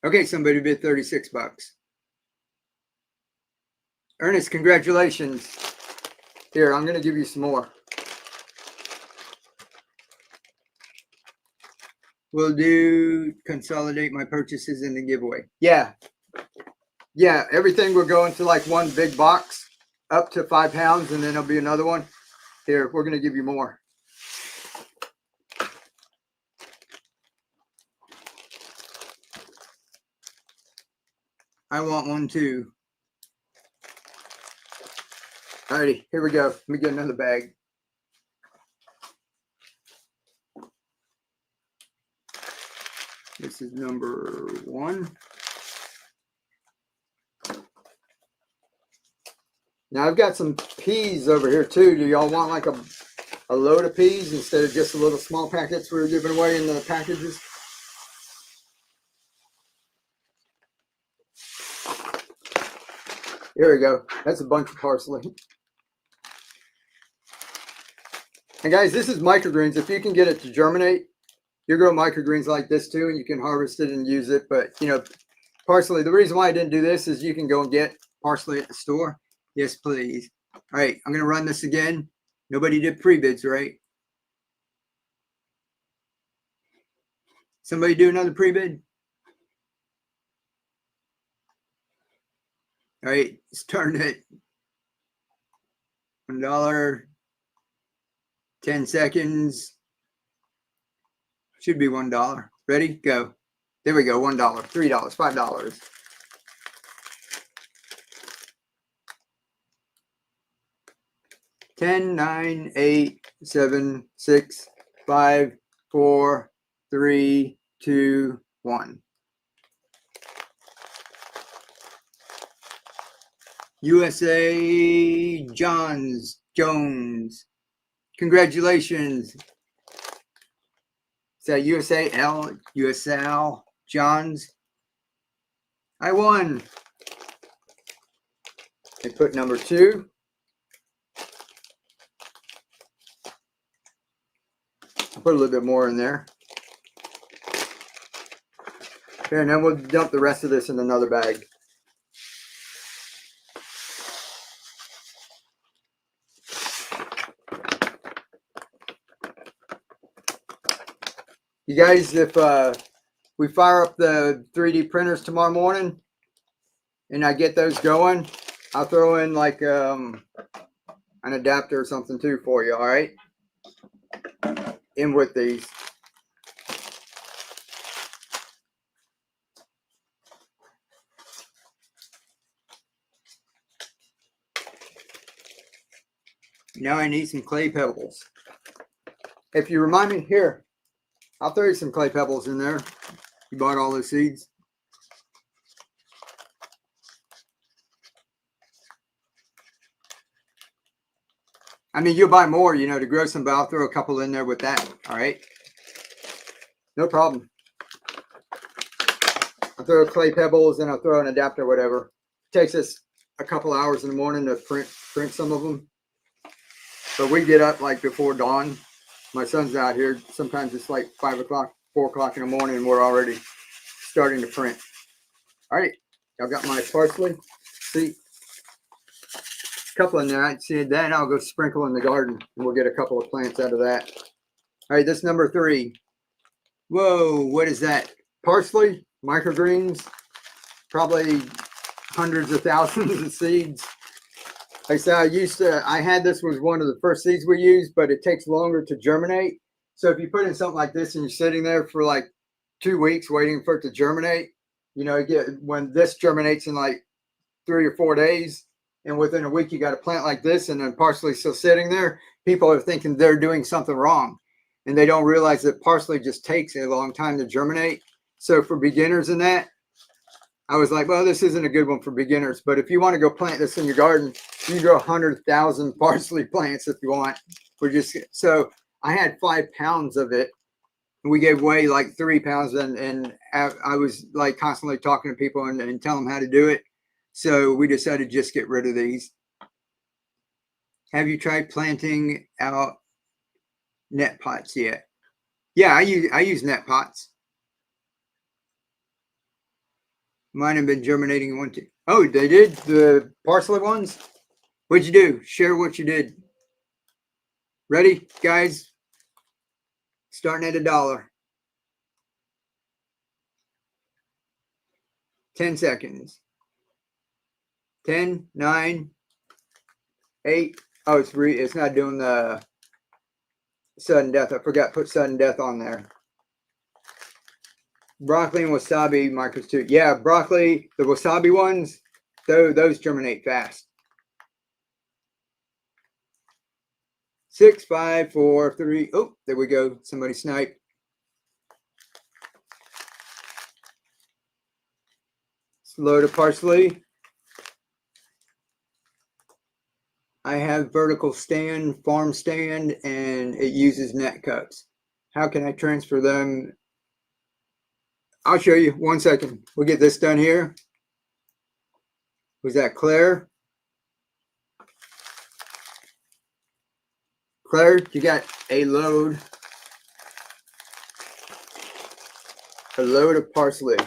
Okay, somebody bid $36. Ernest, congratulations. Here, I'm going to give you some more. We'll do consolidate my purchases in the giveaway. Yeah. Yeah, everything will go into like one big box up to 5 pounds, and then there'll be another one. Here, we're going to give you more. I want one too. Alrighty, here we go. Let me get another bag. This is number 1. Now I've got some peas over here too. Do y'all want like a load of peas instead of just the little small packets we were giving away in the packages? Here we go. That's a bunch of parsley. And guys, this is microgreens. If you can get it to germinate, you grow microgreens like this too, and you can harvest it and use it. But you know, parsley, the reason why I didn't do this is you can go and get parsley at the store. Yes, please. All right, I'm going to run this again. Nobody did pre-bids, right? Somebody do another pre-bid? All right, starting at $1, 10 seconds. Should be $1. Ready? Go. There we go. $1, $3, $5. Ten, 9, 8, 7, 6, 5, 4, 3, 2, 1. USA Jones. Congratulations. Is that USAL Johns? I won. I put number 2. I'll put a little bit more in there. Okay, and then we'll dump the rest of this in another bag. You guys, if we fire up the 3D printers tomorrow morning and I get those going, I'll throw in like an adapter or something too for you, all right? In with these. Now I need some clay pebbles. If you remind me, here, I'll throw you some clay pebbles in there. You bought all those seeds. I mean, you'll buy more, you know, to grow some, but I'll throw a couple in there with that. All right. No problem. I'll throw clay pebbles and I'll throw an adapter, whatever. It takes us a couple hours in the morning to print some of them. But we get up like before dawn. My son's out here. Sometimes it's like 5 o'clock, 4 o'clock in the morning, and we're already starting to print. All right. I've got my parsley. See, a couple in there. I see it. Then I'll go sprinkle in the garden, and we'll get a couple of plants out of that. All right, this number 3. Whoa, what is that? Parsley, microgreens, probably hundreds of thousands of seeds. Like I said, I had this was one of the first seeds we used, but it takes longer to germinate. So if you put in something like this and you're sitting there for like 2 weeks waiting for it to germinate, you know, when this germinates in like 3 or 4 days, and within a week you got a plant like this, and then parsley still sitting there, people are thinking they're doing something wrong, and they don't realize that parsley just takes a long time to germinate. So for beginners in that, I was like, well, this isn't a good one for beginners. But if you want to go plant this in your garden, you can grow 100,000 parsley plants if you want. So I had 5 pounds of it. We gave away like 3 pounds, and I was like constantly talking to people and telling them how to do it. So we decided to just get rid of these. Have you tried planting out net pots yet? Yeah, I use net pots. Mine have been germinating one too. Oh, they did? The parsley ones? What'd you do? Share what you did. Ready, guys? Starting at $1. 10 seconds. 10, 9, 8. Oh, it's not doing the sudden death. I forgot to put sudden death on there. Broccoli and wasabi micros too. Yeah, broccoli, the wasabi ones, those germinate fast. 6, 5, 4, 3. Oh, there we go. Somebody sniped. Load of parsley. I have vertical stand, farm stand, and it uses net cups. How can I transfer them? I'll show you. 1 second. We'll get this done here. Was that Claire? Claire, you got a load of parsley.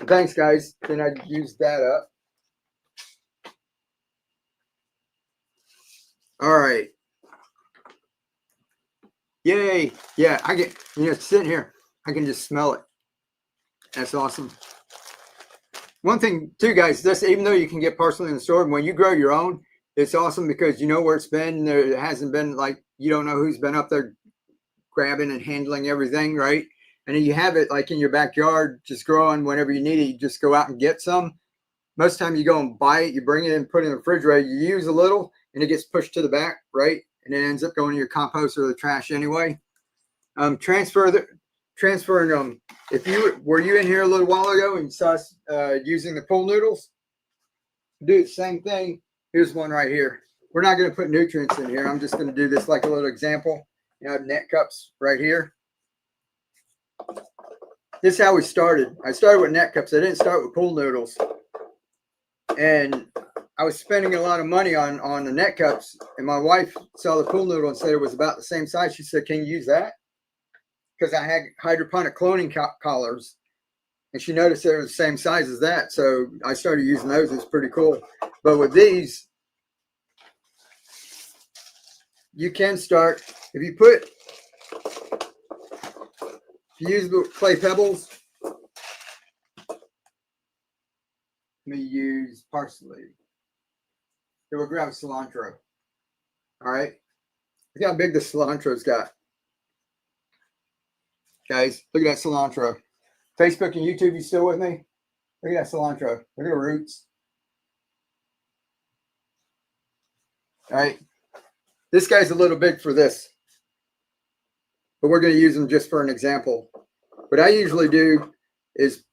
Thanks, guys. Then I used that up. All right. Yay. Yeah, I get, sitting here, I can just smell it. That's awesome. One thing too, guys, even though you can get parsley in the store, when you grow your own, it's awesome because you know where it's been. There hasn't been like, you don't know who's been up there grabbing and handling everything, right? And then you have it like in your backyard, just growing whenever you need it. You just go out and get some. Most of the time you go and buy it, you bring it in, put it in the refrigerator, you use a little, and it gets pushed to the back, right? And it ends up going to your compost or the trash anyway. Transferring them. If you were you in here a little while ago and you saw us using the pool noodles, do the same thing. Here's one right here. We're not going to put nutrients in here. I'm just going to do this like a little example. You know, net cups right here. This is how we started. I started with net cups. I didn't start with pool noodles. And I was spending a lot of money on the net cups. And my wife saw the pool noodle and said it was about the same size. She said, can you use that? Because I had hydroponic cloning collars. And she noticed they were the same size as that. So I started using those. It's pretty cool. But with these, you can start, if you use the clay pebbles, let me use parsley. Then we'll grab cilantro. All right. Look how big the cilantro's got. Guys, look at that cilantro. Facebook and YouTube, you still with me? Look at that cilantro. Look at the roots. All right. This guy's a little big for this, but we're going to use them just for an example. What I usually do is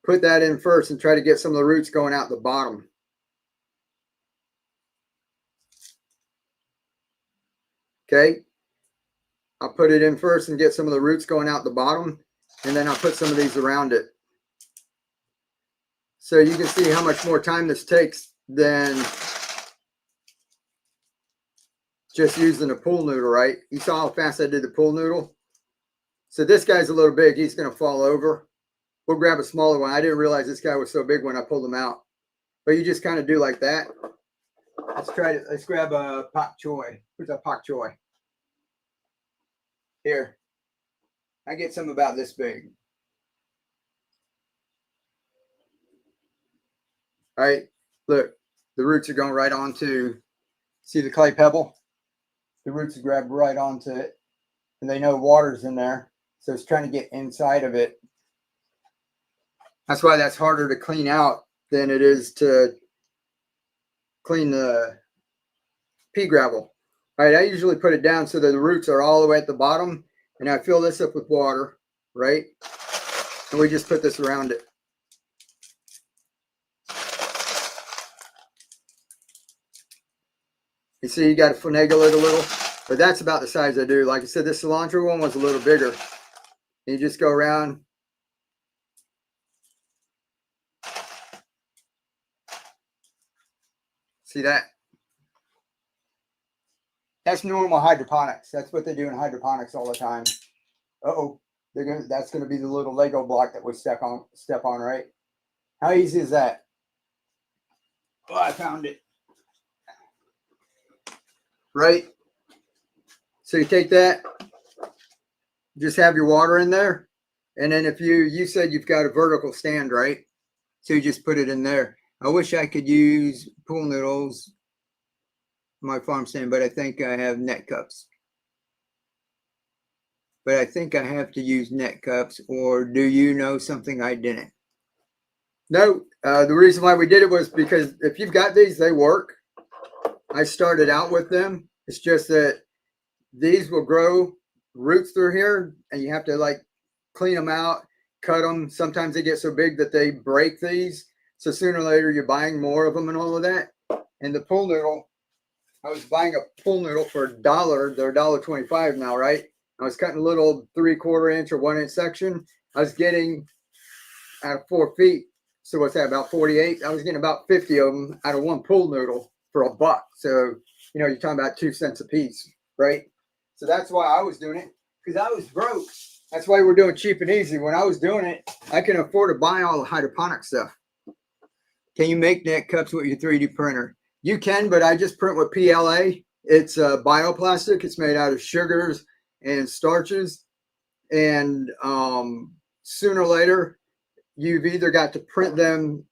put that in first and try to get some of the roots going out the bottom. Okay. I'll put it in first and get some of the roots going out the bottom, and then I'll put some of these around it. So you can see how much more time this takes than just using a pool noodle, right? You saw how fast I did the pool noodle. So this guy's a little big. He's going to fall over. We'll grab a smaller one. I didn't realize this guy was so big when I pulled him out. But you just kind of do like that. Let's try it. Let's grab a pak choy. Where's a pak choy? Here. I get some about this big. All right. Look, the roots are going right onto, see the clay pebble? The roots are grabbed right onto it. And they know water's in there. So it's trying to get inside of it. That's why that's harder to clean out than it is to clean the pea gravel. All right, I usually put it down so that the roots are all the way at the bottom, and I fill this up with water, right? And we just put this around it. You see, you got to finagle it a little, but that's about the size I do. Like I said, this cilantro one was a little bigger. And you just go around. See that? That's normal hydroponics. That's what they do in hydroponics all the time. Uh-oh. That's going to be the little Lego block that we step on, right? How easy is that? Oh, I found it. Right? So you take that, just have your water in there. And then if you said you've got a vertical stand, right? So you just put it in there. I wish I could use pool noodles on my farm stand, but I think I have net cups. But I think I have to use net cups, or do you know something I didn't? No, the reason why we did it was because if you've got these, they work. I started out with them. It's just that these will grow roots through here, and you have to like clean them out, cut them. Sometimes they get so big that they break these. So sooner or later, you're buying more of them and all of that. And the pool noodle, I was buying a pool noodle for $1. They're $1.25 now, right? I was cutting a little 3/4 inch or 1 inch section. I was getting out of 4 feet. So what's that, about 48? I was getting about 50 of them out of one pool noodle for $1. So, you know, you're talking about 2 cents a piece, right? So that's why I was doing it, because I was broke. That's why we're doing cheap and easy. When I was doing it, I can afford to buy all the hydroponic stuff. Can you make net cups with your 3D printer? You can, but I just print with PLA. It's bioplastic. It's made out of sugars and starches. And sooner or later, you've either got to print them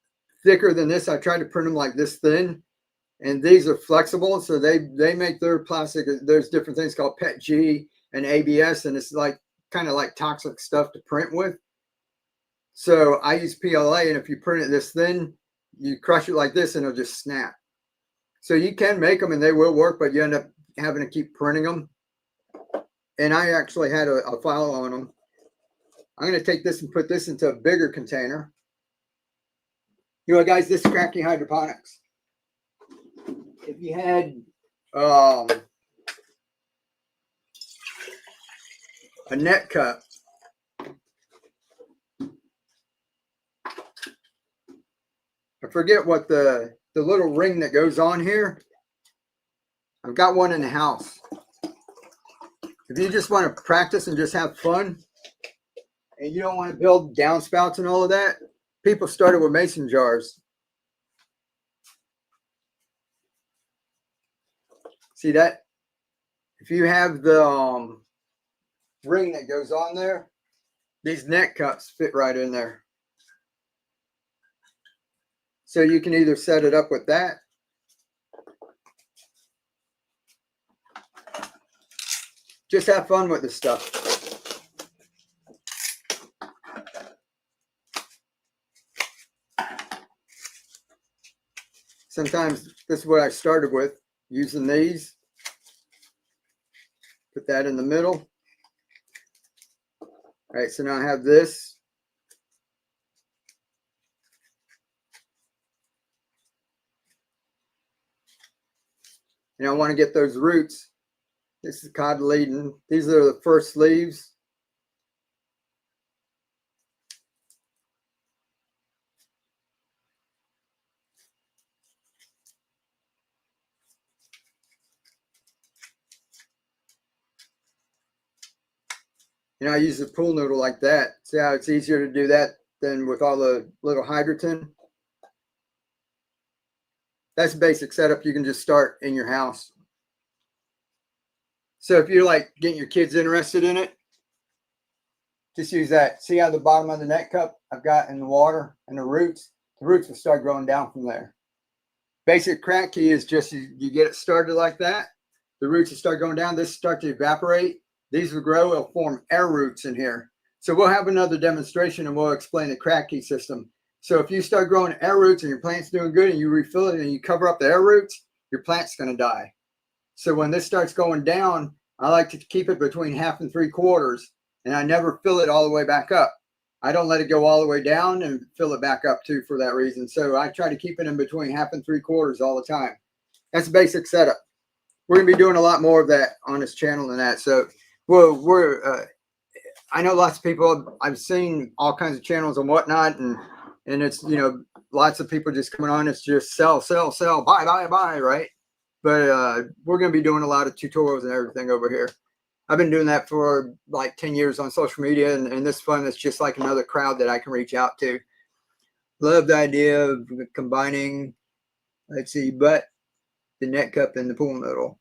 thicker than this. I tried to print them like this thin. And these are flexible, so they make their plastic. There's different things called PETG and ABS, and it's like kind of like toxic stuff to print with. So I use PLA, and if you print it this thin, you crush it like this, and it'll just snap. So you can make them, and they will work, but you end up having to keep printing them. And I actually had a file on them. I'm going to take this and put this into a bigger container. You know, guys, this is cracking hydroponics. If you had a net cup, I forget what the little ring that goes on here. I've got one in the house. If you just want to practice and just have fun, and you don't want to build downspouts and all of that, people started with mason jars. See that? If you have the ring that goes on there, these net cups fit right in there. So you can either set it up with that, just have fun with this stuff. Sometimes this is what I started with, using these. Put that in the middle. All right, so now I have this. And I want to get those roots This is cotyledon. These are the first leaves. You know, I use the pool noodle like that. See how it's easier to do that than with all the little hydrogen. That's basic setup you can just start in your house. So if you're like getting your kids interested in it, just use that. See how the bottom of the net cup I've got in the water and the roots will start growing down from there. Basic crack key is just you get it started like that. The roots will start going down. This will start to evaporate. These will grow. It'll form air roots in here. So we'll have another demonstration and we'll explain the crack key system. So if you start growing air roots and your plant's doing good and you refill it and you cover up the air roots, your plant's going to die. So when this starts going down, I like to keep it between 1/2 and 3/4, and I never fill it all the way back up. I don't let it go all the way down and fill it back up too for that reason. So I try to keep it in between 1/2 and 3/4 all the time. That's a basic setup. We're going to be doing a lot more of that on this channel than that. So I know lots of people, I've seen all kinds of channels and whatnot, and it's, you know, lots of people just coming on. It's just sell, buy, right? But we're going to be doing a lot of tutorials and everything over here. I've been doing that for like 10 years on social media, and this fun is just like another crowd that I can reach out to. Love the idea of combining, let's see, the net cup and the pool noodle.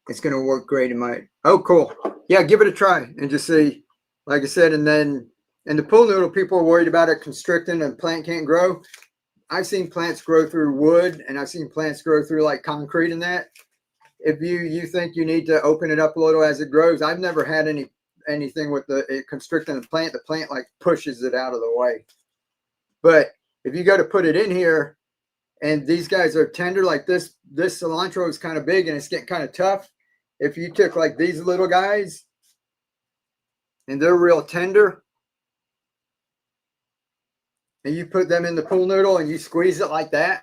It's going to work great in my, oh, cool. Yeah, give it a try and just see, like I said, and then in the pool noodle, people are worried about it constricting and plant can't grow. I've seen plants grow through wood, and I've seen plants grow through like concrete and that. If you think you need to open it up a little as it grows, I've never had anything with it constricting the plant like pushes it out of the way. But if you go to put it in here and these guys are tender like this cilantro is kind of big and it's getting kind of tough. If you took like these little guys and they're real tender and you put them in the pool noodle and you squeeze it like that,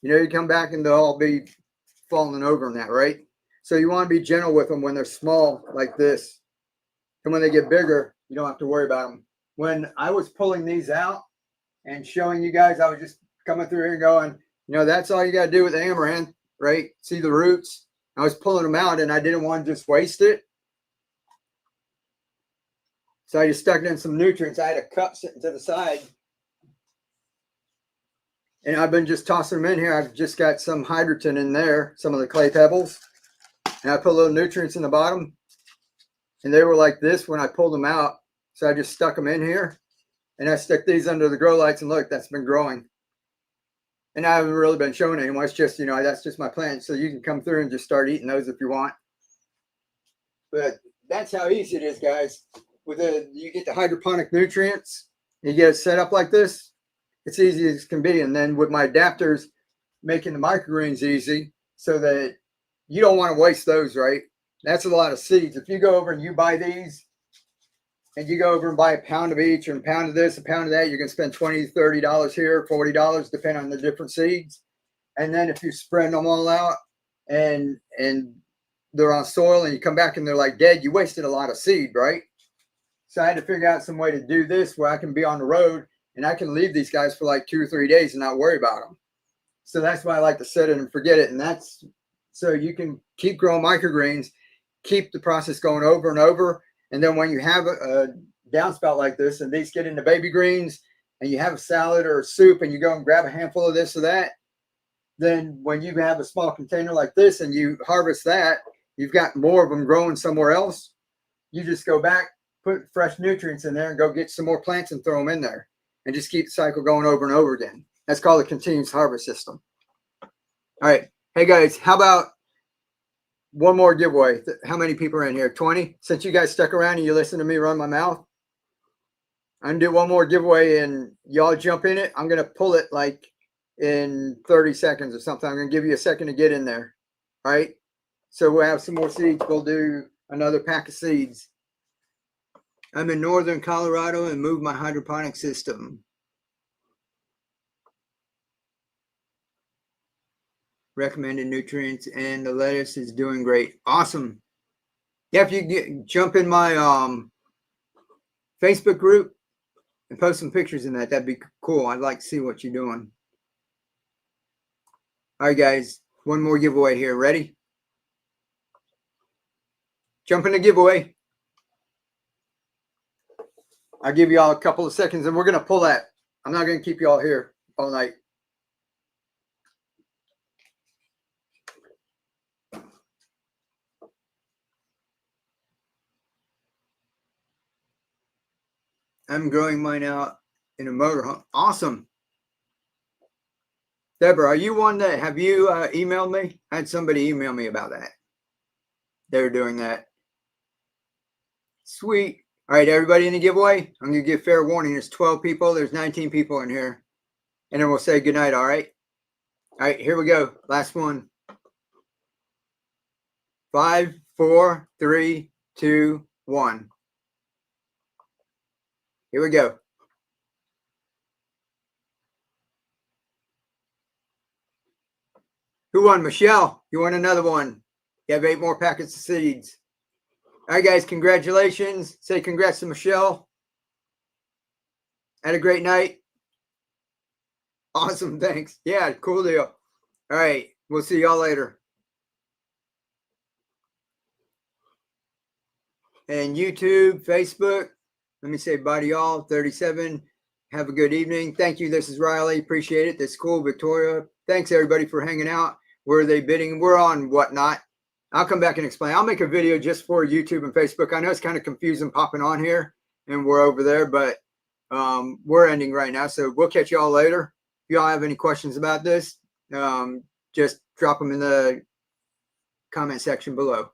you know, you come back and they'll all be falling over in that, right? So you want to be gentle with them when they're small like this. And when they get bigger, you don't have to worry about them. When I was pulling these out and showing you guys, I was just coming through here and going, you know, that's all you got to do with the amaranth, right? See the roots? I was pulling them out and I didn't want to just waste it. So I just stuck it in some nutrients. I had a cup sitting to the side. And I've been just tossing them in here. I've just got some hydrogen in there, some of the clay pebbles. And I put little nutrients in the bottom. And they were like this when I pulled them out. So I just stuck them in here. And I stuck these under the grow lights. And look, that's been growing. And I haven't really been showing anyone. It's just, you know, that's just my plant. So you can come through and just start eating those if you want. But that's how easy it is, guys. You get the hydroponic nutrients. You get it set up like this. It's easy as can be. And then with my adapters, making the microgreens easy so that you don't want to waste those, right? That's a lot of seeds. If you go over and you buy these and you go over and buy a pound of each or a pound of this, a pound of that, you're going to spend $20, $30 here, $40, depending on the different seeds. And then if you spread them all out and they're on soil and you come back and they're like dead, you wasted a lot of seed, right? So I had to figure out some way to do this where I can be on the road and I can leave these guys for like 2 or 3 days and not worry about them. So that's why I like to set it and forget it. And that's so you can keep growing microgreens, keep the process going over and over. And then when you have a downspout like this and these get into baby greens and you have a salad or a soup and you go and grab a handful of this or that, then when you have a small container like this and you harvest that, you've got more of them growing somewhere else. You just go back, put fresh nutrients in there and go get some more plants and throw them in there and just keep the cycle going over and over again. That's called a continuous harvest system. All right. Hey guys, how about one more giveaway? How many people are in here? 20? Since you guys stuck around and you listen to me run my mouth, I'm going to do one more giveaway and y'all jump in it. I'm going to pull it like in 30 seconds or something. I'm going to give you a second to get in there. All right. So we'll have some more seeds. We'll do another pack of seeds. I'm in northern Colorado and moved my hydroponic system. recommended nutrients, and the lettuce is doing great. Awesome. Yeah, if you jump in my Facebook group and post some pictures in that'd be cool. I'd like to see what you're doing. All right, guys, one more giveaway here. Ready? Jump in the giveaway. I'll give you all a couple of seconds, and we're going to pull that. I'm not going to keep you all here all night. I'm growing mine out in a motorhome. Awesome. Deborah, are you one that have you emailed me? I had somebody email me about that. They were doing that. Sweet. All right, everybody in the giveaway, I'm going to give fair warning. There's 12 people. There's 19 people in here. And then we'll say goodnight, all right? All right, here we go. Last one. 5, 4, 3, 2, 1. Here we go. Who won? Michelle, you won another one. You have 8 more packets of seeds. All right, guys, congratulations. Say congrats to Michelle. Had a great night. Awesome, thanks. Yeah, cool deal. All right, we'll see y'all later. And YouTube, Facebook, let me say bye to y'all. 37. Have a good evening. Thank you. This is Riley. Appreciate it. This is cool. Victoria. Thanks, everybody, for hanging out. Where are they bidding? We're on Whatnot. I'll come back and explain. I'll make a video just for YouTube and Facebook. I know it's kind of confusing popping on here, and we're over there, but we're ending right now. So we'll catch y'all later. If y'all have any questions about this, just drop them in the comment section below.